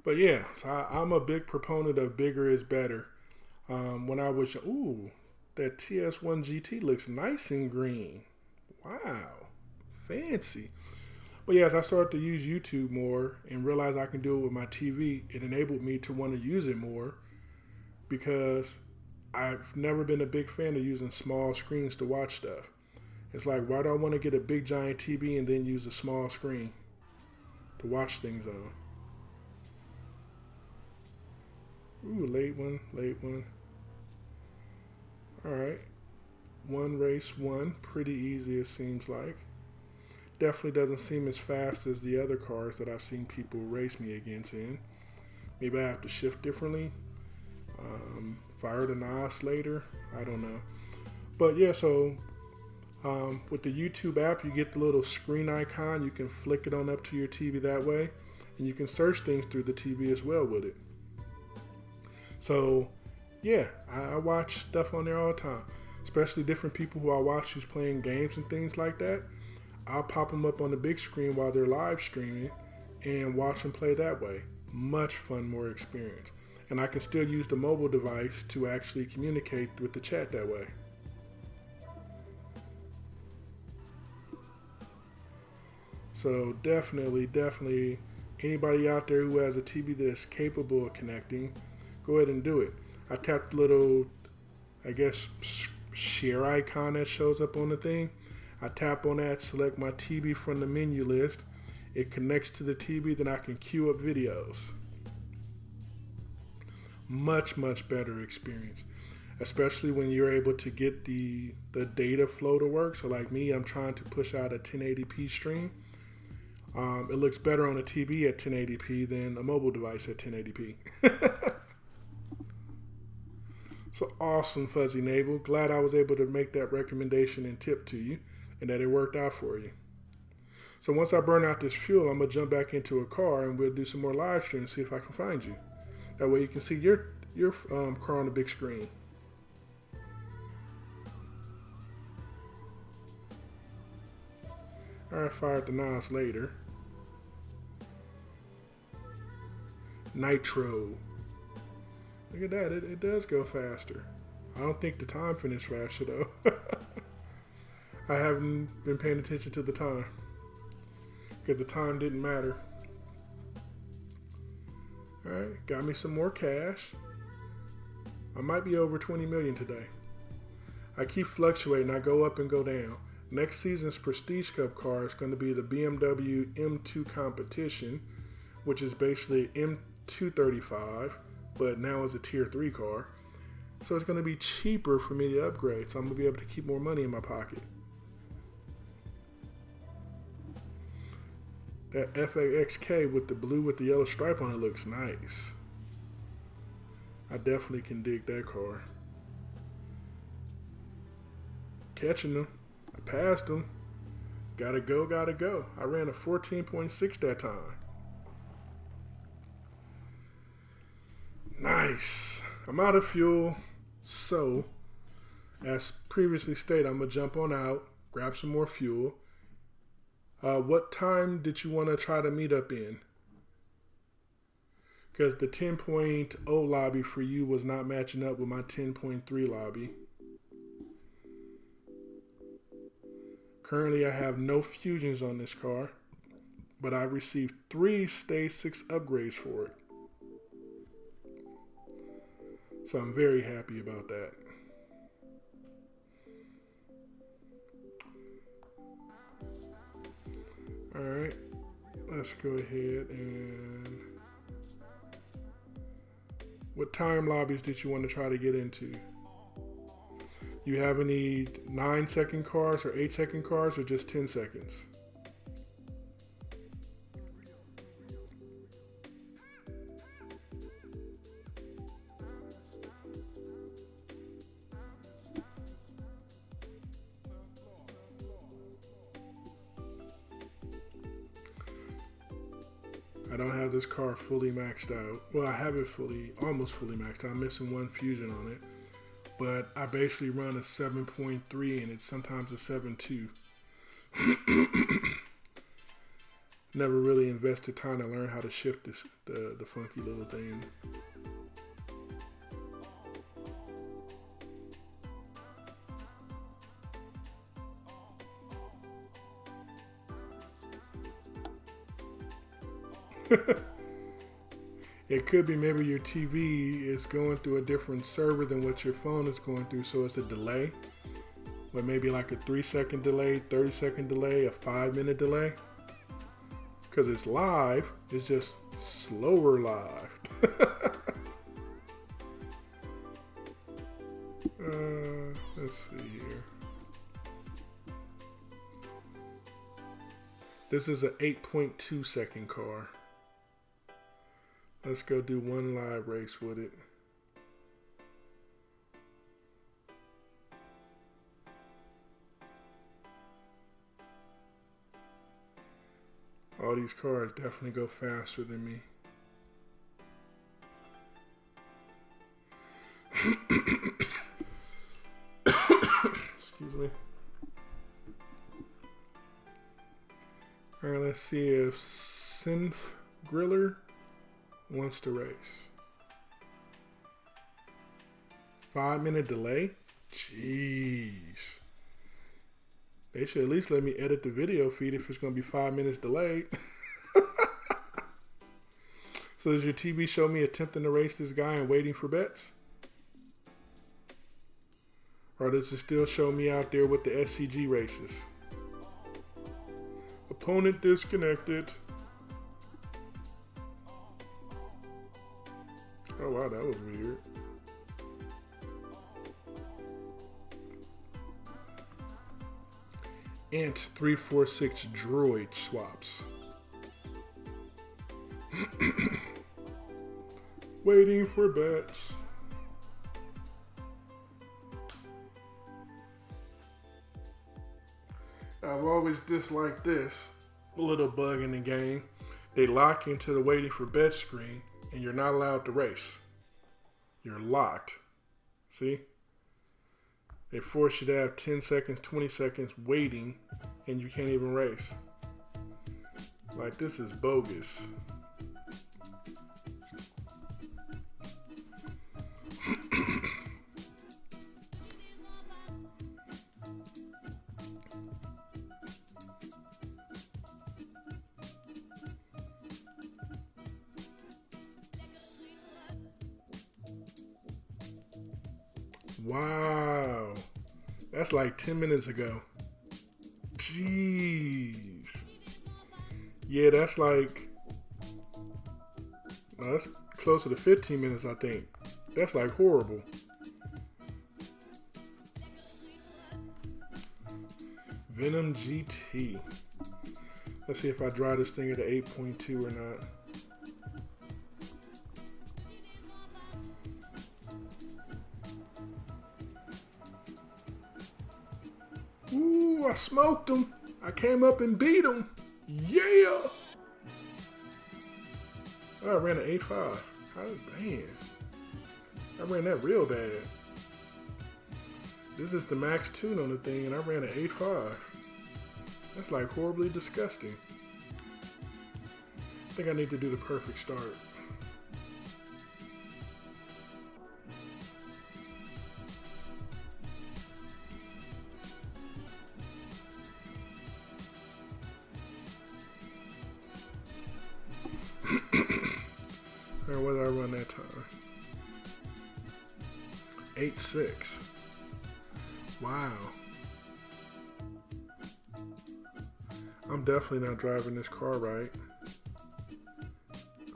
But yeah, I'm a big proponent of bigger is better. When I was, ooh, that TS1 GT looks nice and green. Wow, fancy. But yeah, as I started to use YouTube more and realized I can do it with my TV, it enabled me to want to use it more, because I've never been a big fan of using small screens to watch stuff. It's like, why do I want to get a big giant TV and then use a small screen to watch things on? Ooh, late one, late one. All right. One race, one. Pretty easy, it seems like. Definitely doesn't seem as fast as the other cars that I've seen people race me against in. Maybe I have to shift differently. Fire the NOS later. I don't know. But yeah, so with the YouTube app, you get the little screen icon. You can flick it on up to your TV that way. And you can search things through the TV as well with it. So yeah, I watch stuff on there all the time. Especially different people who I watch who's playing games and things like that. I'll pop them up on the big screen while they're live streaming and watch them play that way. Much fun, more experience. And I can still use the mobile device to actually communicate with the chat that way. So definitely Anybody out there who has a TV that is capable of connecting, go ahead and do it. I tapped the little, I guess, share icon that shows up on the thing. I tap on that, select my TV from the menu list. It connects to the TV, then I can queue up videos. Much, much better experience, especially when you're able to get the data flow to work. So like me, I'm trying to push out a 1080p stream. It looks better on a TV at 1080p than a mobile device at 1080p. So awesome, Fuzzy Navel. Glad I was able to make that recommendation and tip to you and that it worked out for you. So once I burn out this fuel, I'm going to jump back into a car and we'll do some more live stream and see if I can find you. That way you can see your car on the big screen. Alright, fired the NOS later. Nitro. Look at that, it does go faster. I don't think the time finished faster though. I haven't been paying attention to the time, because the time didn't matter. Alright, got me some more cash. I might be over 20 million today. I keep fluctuating, I go up and go down. Next season's Prestige Cup car is going to be the BMW M2 Competition, which is basically M235, but now is a tier 3 car. So it's going to be cheaper for me to upgrade, so I'm going to be able to keep more money in my pocket. That FAXK with the blue with the yellow stripe on it looks nice. I definitely can dig that car. Catching them. I passed them. Gotta go, gotta go. I ran a 14.6 that time. Nice. I'm out of fuel. So, as previously stated, I'm going to jump on out, grab some more fuel. What time did you want to try to meet up in? Because the 10.0 lobby for you was not matching up with my 10.3 lobby. Currently, I have no fusions on this car, but I've received 3 Stage 6 upgrades for it. So I'm very happy about that. Alright, let's go ahead and... What time lobbies did you want to try to get into? You have any 9-second cars or 8-second cars or just 10 seconds? I don't have this car fully maxed out. Well, I have it almost fully maxed out. I'm missing one fusion on it. But I basically run a 7.3 and it's sometimes a 7.2. Never really invested time to learn how to shift the funky little thing. It could be maybe your TV is going through a different server than what your phone is going through, so it's a delay. Or maybe like a 3-second delay, 30-second delay, a 5-minute delay. Because it's live, it's just slower live. Let's see here. This is an 8.2 second car. Let's go do one live race with it. All these cars definitely go faster than me. Excuse me. Alright, let's see if Synth Griller wants to race. 5-minute delay? Jeez. They should at least let me edit the video feed if it's going to be 5 minutes delayed. So does your TV show me attempting to race this guy and waiting for bets? Or does it still show me out there with the SCG races? Opponent disconnected. Oh wow, that was weird. Ant 346 droid swaps. Waiting for bets. I've always disliked this little bug in the game. They lock you into the waiting for bets screen and you're not allowed to race. You're locked. See? They force you to have 10 seconds, 20 seconds waiting and you can't even race. Like, this is bogus. Wow. That's like 10 minutes ago. Jeez. Yeah, that's like, no, that's closer to 15 minutes, I think. That's like horrible. Venom GT. Let's see if I drive this thing at an 8.2 or not. Ooh, I smoked him. I came up and beat him. Yeah. I ran an 8.5. Man, I ran that real bad. This is the max tune on the thing, and I ran an 8.5. That's like horribly disgusting. I think I need to do the perfect start. Or what did I run that time? 8.6. Wow. I'm definitely not driving this car right.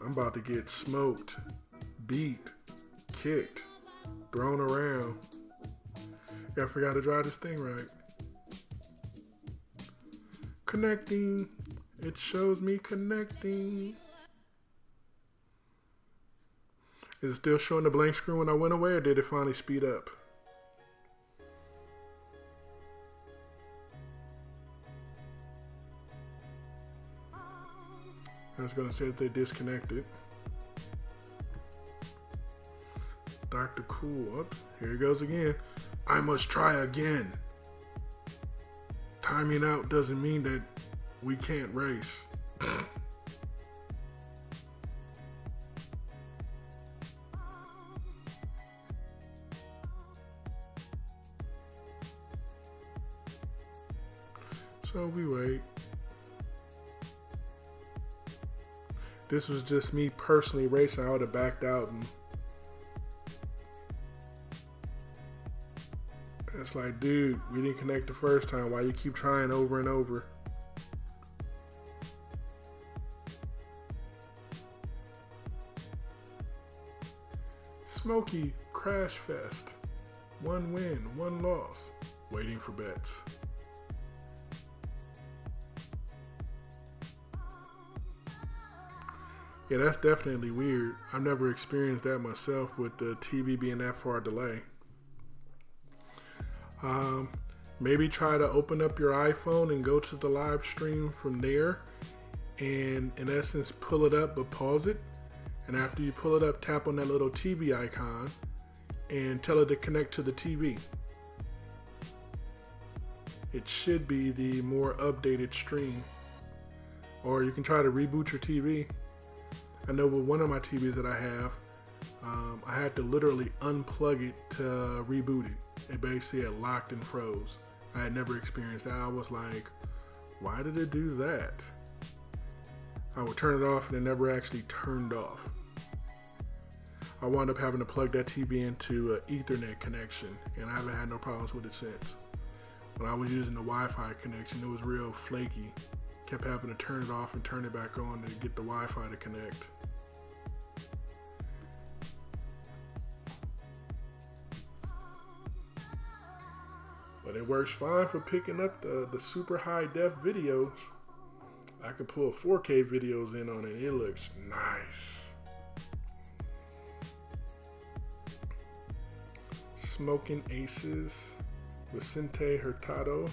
I'm about to get smoked, beat, kicked, thrown around. I forgot to drive this thing right. Connecting. It shows me connecting. Is it still showing the blank screen when I went away, or did it finally speed up? I was going to say that they disconnected. Dr. Cool. Up. Here he goes again. I must try again. Timing out doesn't mean that we can't race. So we wait. This was just me personally racing. I would have backed out, and it's like, dude, we didn't connect the first time. Why you keep trying over and over? Smoky Crash Fest. 1 win, 1 loss. Waiting for bets. Yeah, that's definitely weird. I've never experienced that myself with the TV being that far delay. Maybe try to open up your iPhone and go to the live stream from there, and in essence pull it up but pause it. And after you pull it up, tap on that little TV icon and tell it to connect to the TV. It should be the more updated stream. Or you can try to reboot your TV. I know with one of my TVs that I have, I had to literally unplug it to reboot it. It basically had locked and froze. I had never experienced that. I was like, why did it do that? I would turn it off and it never actually turned off. I wound up having to plug that TV into an Ethernet connection, and I haven't had no problems with it since. When I was using the Wi-Fi connection, it was real flaky. Kept having to turn it off and turn it back on to get the Wi-Fi to connect. But it works fine for picking up the super high def videos. I can pull 4K videos in on it. It looks nice. Smoking Aces, Vicente Hurtado.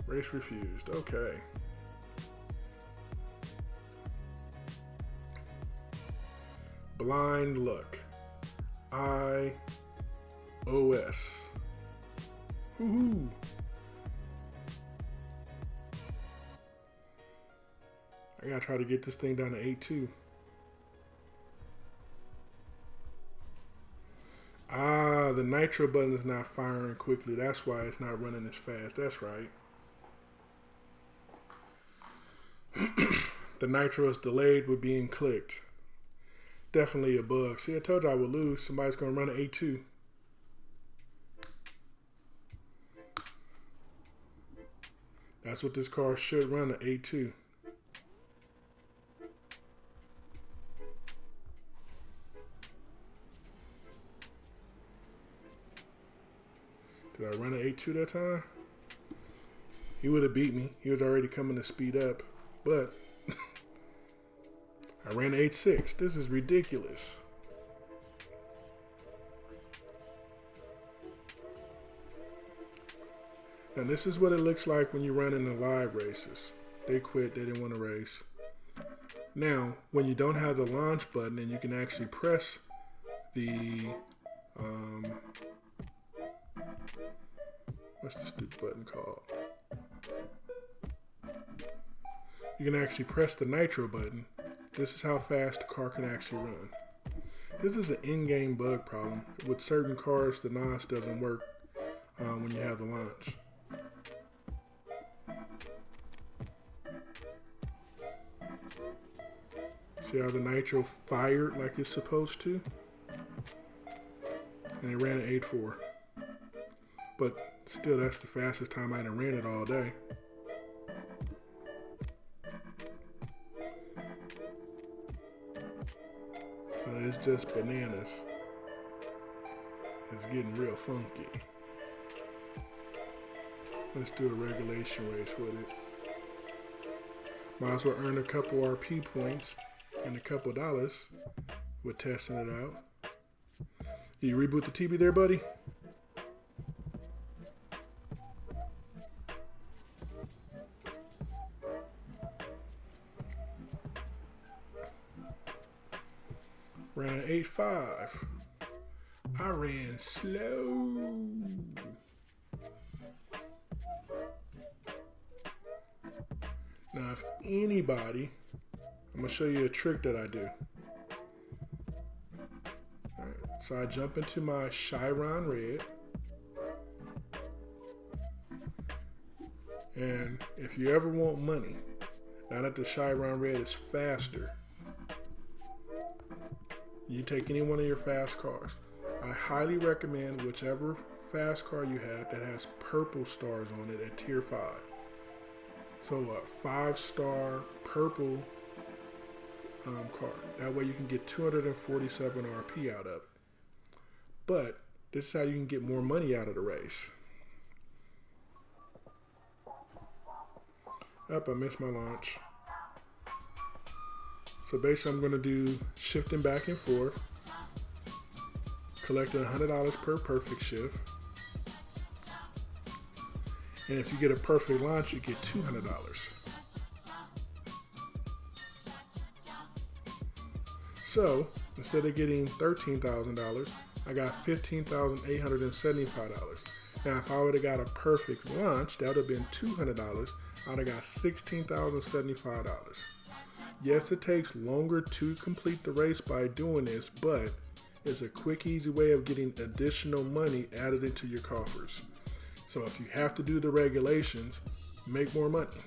Race refused. Okay. Blind Luck. iOS. Woohoo. I gotta try to get this thing down to 8.2. Ah, the nitro button is not firing quickly. That's why it's not running as fast. That's right. The nitro is delayed with being clicked. Definitely a bug. See, I told you I would lose. Somebody's going to run an 8.2. That's what this car should run, an 8.2. Did I run an 8.2 that time? He would have beat me. He was already coming to speed up. But I ran 8.6. This is ridiculous. Now this is what it looks like when you run in the live races. They quit. They didn't want to race. Now, when you don't have the launch button and you can actually press the what's the stupid button called? You can actually press the nitro button. This is how fast the car can actually run. This is an in-game bug problem. With certain cars, the NOS doesn't work when you have the launch. See how the nitro fired like it's supposed to? And it ran at 8.4. But still, that's the fastest time I done ran it all day. So it's just bananas. It's getting real funky. Let's do a regulation race with it. Might as well earn a couple RP points and a couple dollars with testing it out. You reboot the TV there, buddy? Ran an 8.5. I ran slow. Now, if anybody, I'm gonna show you a trick that I do. All right, so I jump into my Chiron Red. And if you ever want money, now that the Chiron Red is faster, you take any one of your fast cars. I highly recommend whichever fast car you have that has purple stars on it at tier 5. So a 5-star purple car. That way you can get 247 RP out of it. But this is how you can get more money out of the race. I missed my launch. So basically I'm going to do shifting back and forth, collecting $100 per perfect shift. And if you get a perfect launch, you get $200. So instead of getting $13,000, I got $15,875. Now if I would have got a perfect launch, that would have been $200. I'd have got $16,075. Yes, it takes longer to complete the race by doing this, but it's a quick, easy way of getting additional money added into your coffers. So if you have to do the regulations, make more money.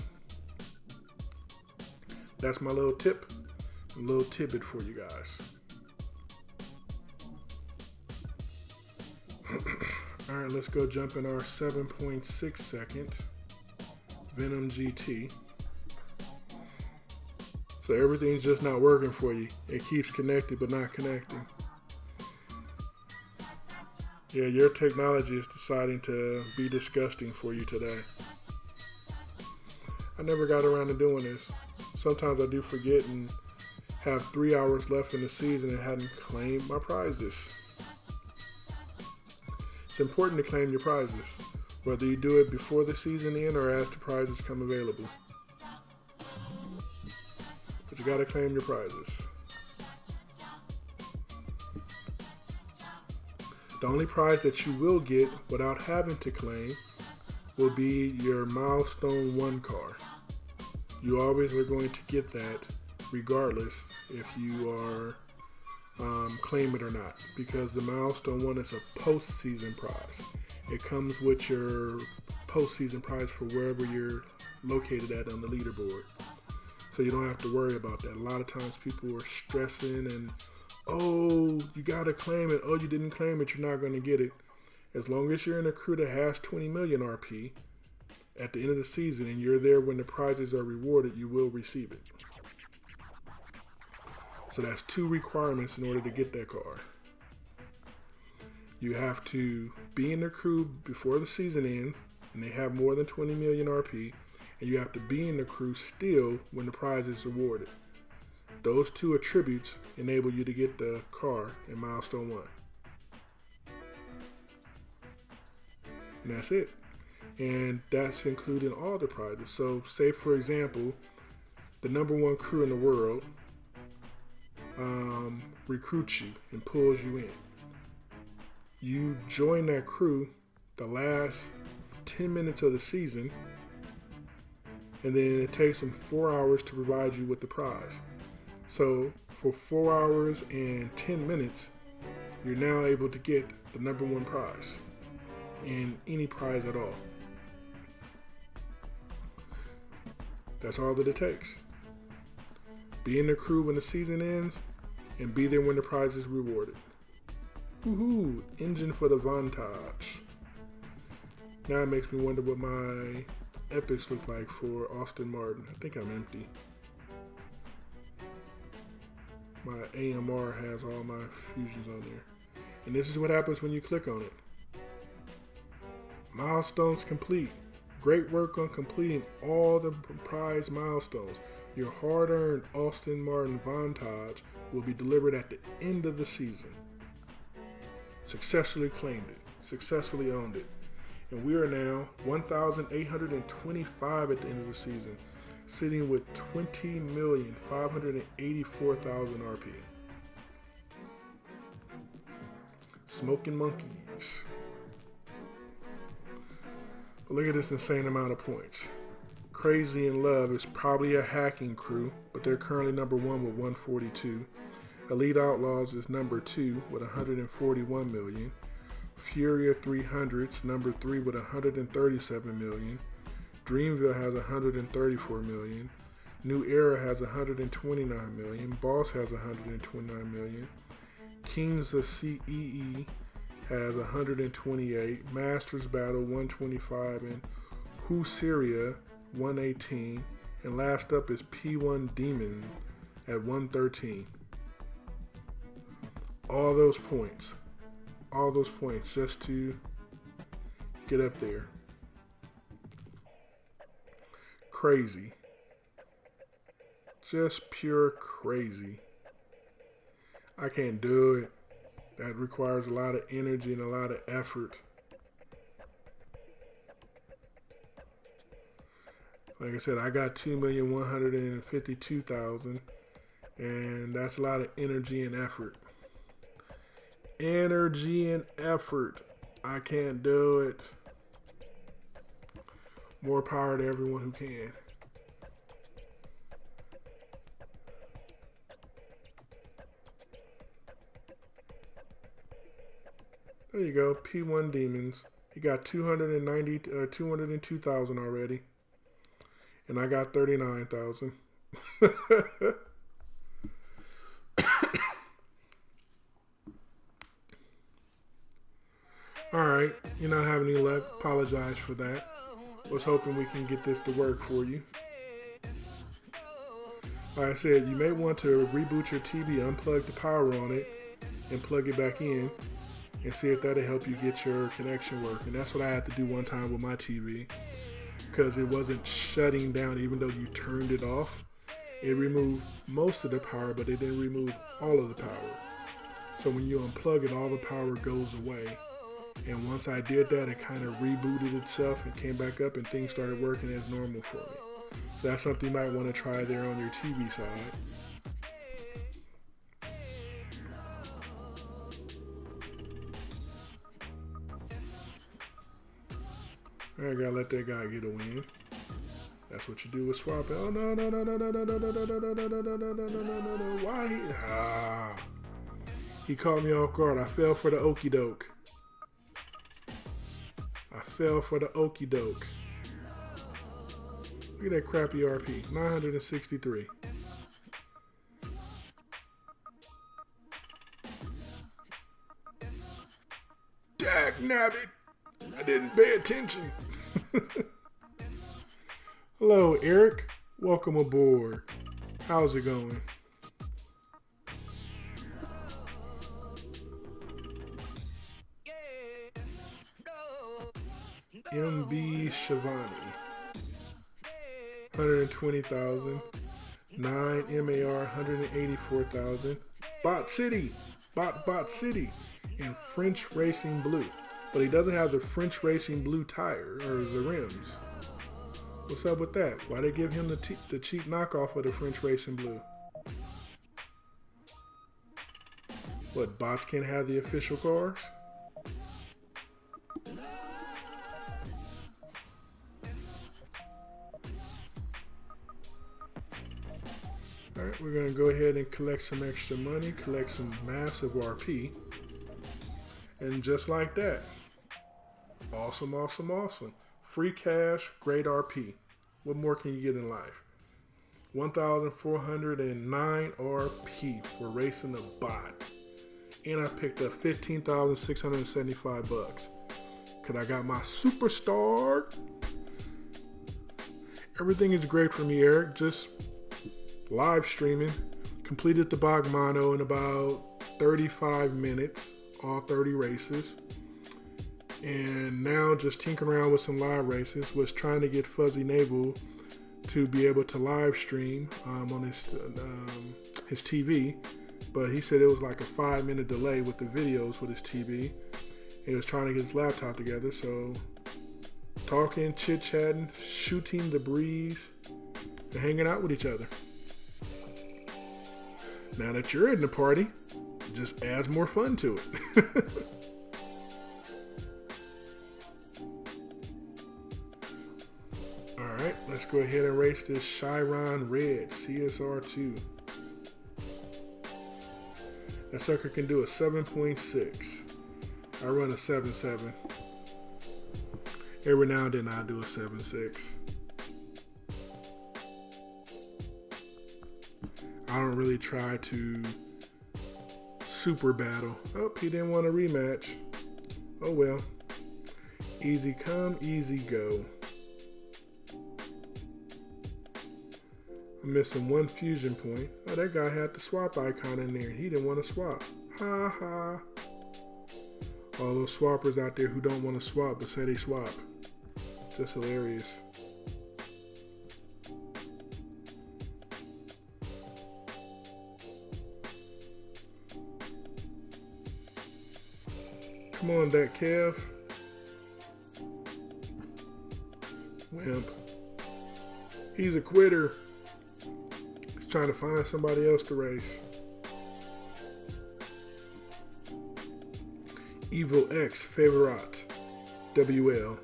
That's my little tip. A little tidbit for you guys. All right, let's go jump in our 7.6 second Venom GT. So everything's just not working for you. It keeps connected but not connecting. Yeah, your technology is deciding to be disgusting for you today. I never got around to doing this. Sometimes I do forget and have 3 hours left in the season and hadn't claimed my prizes. It's important to claim your prizes, whether you do it before the season ends or as the prizes come available. But you gotta claim your prizes. The only prize that you will get without having to claim will be your Milestone 1 car. You always are going to get that regardless if you are claim it or not, because the Milestone 1 is a postseason prize. It comes with your postseason prize for wherever you're located at on the leaderboard. So you don't have to worry about that. A lot of times people are stressing and, oh, you gotta claim it. Oh, you didn't claim it, you're not gonna get it. As long as you're in a crew that has 20 million RP at the end of the season and you're there when the prizes are rewarded, you will receive it. So that's 2 requirements in order to get that car. You have to be in the crew before the season ends, and they have more than 20 million RP, and you have to be in the crew still when the prize is awarded. Those 2 attributes enable you to get the car in Milestone 1. And that's it. And that's including all the prizes. So say, for example, the #1 crew in the world recruits you and pulls you in. You join that crew the last 10 minutes of the season, and then it takes them 4 hours to provide you with the prize. So for 4 hours and 10 minutes, you're now able to get the #1 prize and any prize at all. That's all that it takes. Be in the crew when the season ends, and be there when the prize is rewarded. Woohoo! Engine for the Vantage. Now it makes me wonder what my epics look like for Aston Martin. I think I'm empty. My AMR has all my fusions on there. And this is what happens when you click on it. Milestones complete. Great work on completing all the prize milestones. Your hard-earned Aston Martin Vantage will be delivered at the end of the season. Successfully claimed it. Successfully owned it. And we are now 1,825 at the end of the season, sitting with 20,584,000 RP. Smoking monkeys. But look at this insane amount of points. Crazy in Love is probably a hacking crew, but they're currently #1 with 142. Elite Outlaws is #2 with 141 million. Furia 300's #3 with 137 million. Dreamville has 134 million. New Era has 129 million. Boss has 129 million. Kings of CEE has 128. Masters Battle 125 and Who Syria 118. And last up is P1 Demon at 113. All those points just to get up there. Crazy. Just pure crazy. I can't do it. That requires a lot of energy and a lot of effort. Like I said, I got 2,152,000, and that's a lot of energy and effort. Energy and effort. I can't do it. More power to everyone who can. There you go, P1 Demons. He got 202,000 already. And I got 39,000. Alright, you're not having any luck. Apologize for that. Was hoping we can get this to work for you. Like I said, you may want to reboot your TV, unplug the power on it, and plug it back in, and see if that'll help you get your connection working. That's what I had to do one time with my TV, because it wasn't shutting down even though you turned it off. It removed most of the power, but it didn't remove all of the power. So when you unplug it, all the power goes away. And once I did that, it kind of rebooted itself and came back up, and things started working as normal for me. So that's something you might want to try there on your TV side. I gotta let that guy get a win. That's what you do with swap. Oh no no no no no no no no no no no no no no no no no. Why he caught me off guard. I fell for the okie doke. I fell for the okie doke. Look at that crappy RP. 963. Dag nabbit. I didn't pay attention. Hello, Eric. Welcome aboard. How's it going? MB Shivani. 120,000. 9 MAR 184,000. Bot City. Bot City. And French Racing Blue. But he doesn't have the French Racing Blue tire or the rims. What's up with that? Why they give him the cheap knockoff of the French Racing Blue? What, bots can't have the official cars? Alright, we're going to go ahead and collect some extra money, collect some massive RP. And just like that. Awesome, awesome, awesome. Free cash, great RP. What more can you get in life? 1,409 RP for racing a bot. And I picked up 15,675 bucks. Cause I got my superstar. Everything is great for me, Eric. Just live streaming. Completed the BAC mono in about 35 minutes. All 30 races. And now just tinkering around with some live races. Was trying to get Fuzzy Navel to be able to live stream on his TV, but he said it was like a 5-minute delay with the videos with his TV. He was trying to get his laptop together, so talking, chit-chatting, shooting the breeze, and hanging out with each other. Now that you're in the party, it just adds more fun to it. Alright, let's go ahead and race this Chiron Red CSR2. That sucker can do a 7.6. I run a 7.7. Every now and then I do a 7.6. I don't really try to super battle. Oh, he didn't want a rematch. Oh well. Easy come, easy go. I'm missing one fusion point. Oh, that guy had the swap icon in there. He didn't want to swap. Ha ha. All those swappers out there who don't want to swap but say they swap. Just hilarious. Come on, that Kev. Wimp. He's a quitter. He's trying to find somebody else to race. Evil X Favorite. WL.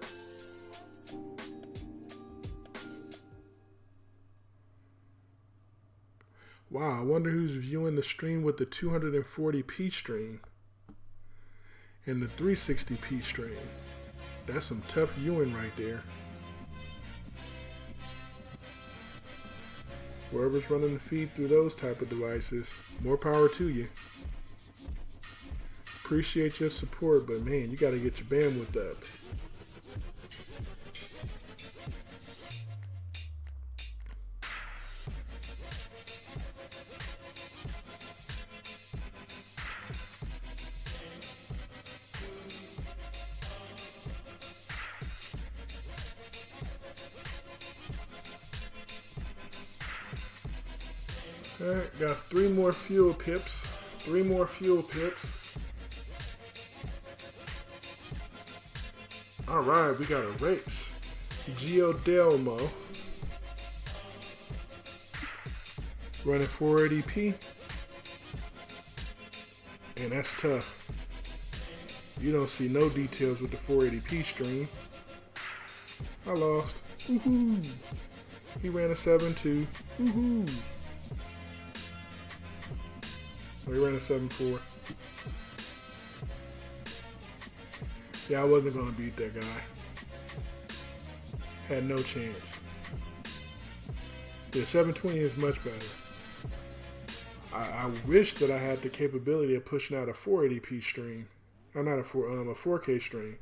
Wow, I wonder who's viewing the stream with the 240p stream and the 360p stream. That's some tough viewing right there. Whoever's running the feed through those type of devices, more power to you. Appreciate your support, but man, you got to get your bandwidth up. Alright, got 3 more fuel pips. 3 more fuel pips. Alright, we got a race. Geodelmo. Running 480p. And that's tough. You don't see no details with the 480p stream. I lost. Woohoo! He ran a 7.2. Woohoo! He ran a 7.4. Yeah, I wasn't going to beat that guy. Had no chance. The 720 is much better. I wish that I had the capability of pushing out a 480p stream. Or not a 4K stream.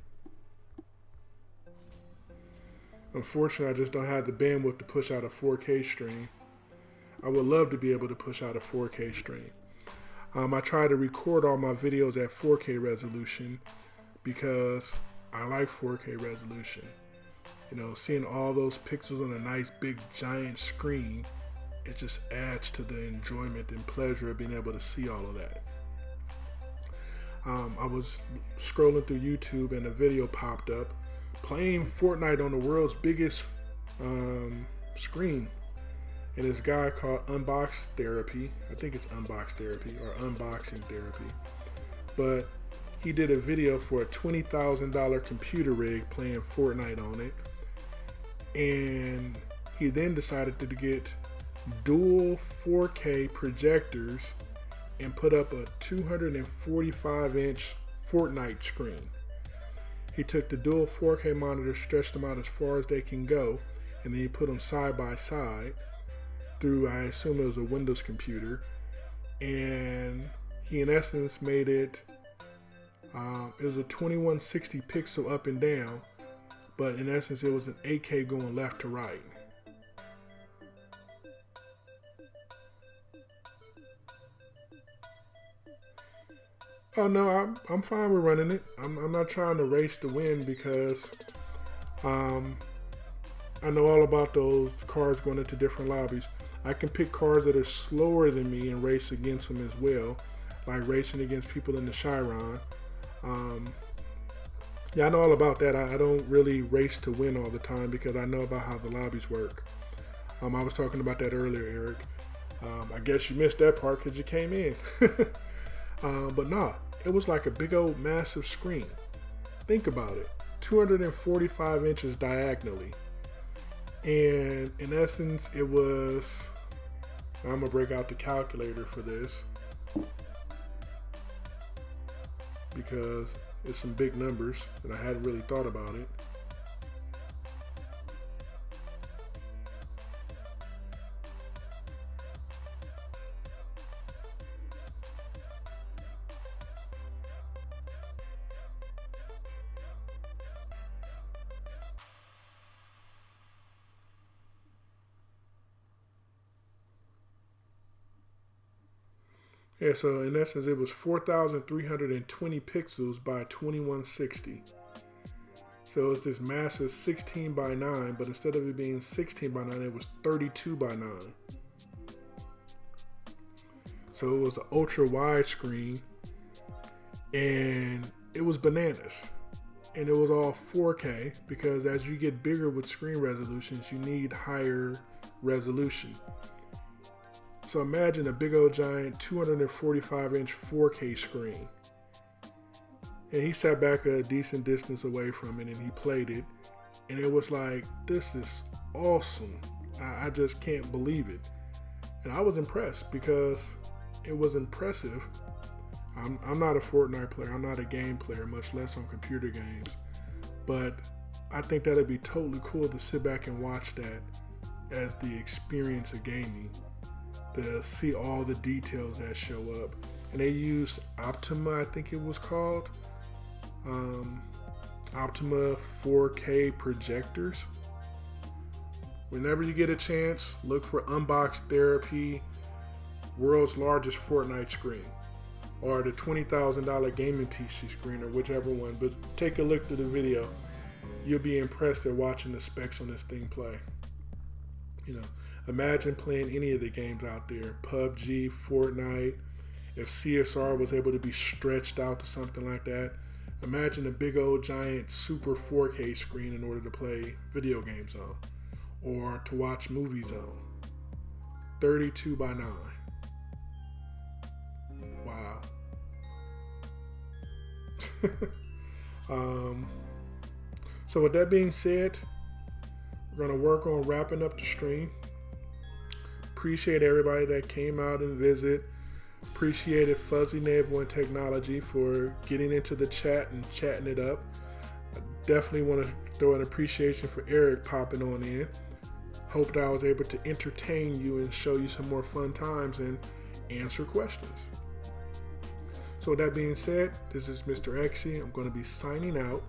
Unfortunately, I just don't have the bandwidth to push out a 4K stream. I would love to be able to push out a 4K stream. I try to record all my videos at 4K resolution because I like 4K resolution. You know, seeing all those pixels on a nice big giant screen, it just adds to the enjoyment and pleasure of being able to see all of that. I was scrolling through YouTube and a video popped up playing Fortnite on the world's biggest screen. And this guy called Unbox Therapy, I think it's Unbox Therapy or Unboxing Therapy, but he did a video for a $20,000 computer rig playing Fortnite on it, and he then decided to get dual 4K projectors and put up a 245-inch Fortnite screen. He took the dual 4K monitors, stretched them out as far as they can go, and then he put them side by side through, I assume it was a Windows computer, and he in essence made it, it was a 2160 pixel up and down, but in essence it was an 8K going left to right. Oh no, I'm fine with running it. I'm not trying to race to win because I know all about those cars going into different lobbies. I can pick cars that are slower than me and race against them as well, like racing against people in the Chiron. Yeah, I know all about that. I don't really race to win all the time because I know about how the lobbies work. I was talking about that earlier, Eric. I guess you missed that part because you came in. But nah, it was like a big old massive screen. Think about it, 245 inches diagonally. And in essence, it was, I'm gonna break out the calculator for this because it's some big numbers and I hadn't really thought about it. Yeah, so in essence, it was 4,320 pixels by 2160. So it's this massive 16 by 9, but instead of it being 16 by 9, it was 32 by 9. So it was an ultra wide screen, and it was bananas. And it was all 4K because as you get bigger with screen resolutions, you need higher resolution. So imagine a big old giant 245-inch 4K screen. And he sat back a decent distance away from it and he played it. And it was like, this is awesome. I just can't believe it. And I was impressed because it was impressive. I'm not a Fortnite player. I'm not a game player, much less on computer games. But I think that'd be totally cool to sit back and watch that as the experience of gaming. To see all the details that show up. and they used Optima, I think it was called, Optima 4K projectors. Whenever you get a chance, look for Unbox Therapy world's largest Fortnite screen, or the $20,000 gaming PC screen, or whichever one. But take a look through the video. You'll be impressed at watching the specs on this thing play. You know, imagine playing any of the games out there, PUBG, Fortnite. If CSR was able to be stretched out to something like that, imagine a big old giant super 4K screen in order to play video games on, or to watch movies on. 32 by 9. Wow. So with that being said, we're going to work on wrapping up the stream. Appreciate everybody that came out and visit. Appreciated Fuzzy Navel and Technology for getting into the chat and chatting it up. I definitely want to throw an appreciation for Eric popping on in. Hope that I was able to entertain you and show you some more fun times and answer questions. So with that being said, this is MrXsee. I'm going to be signing out.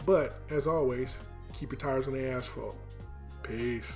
But as always, keep your tires on the asphalt. Peace.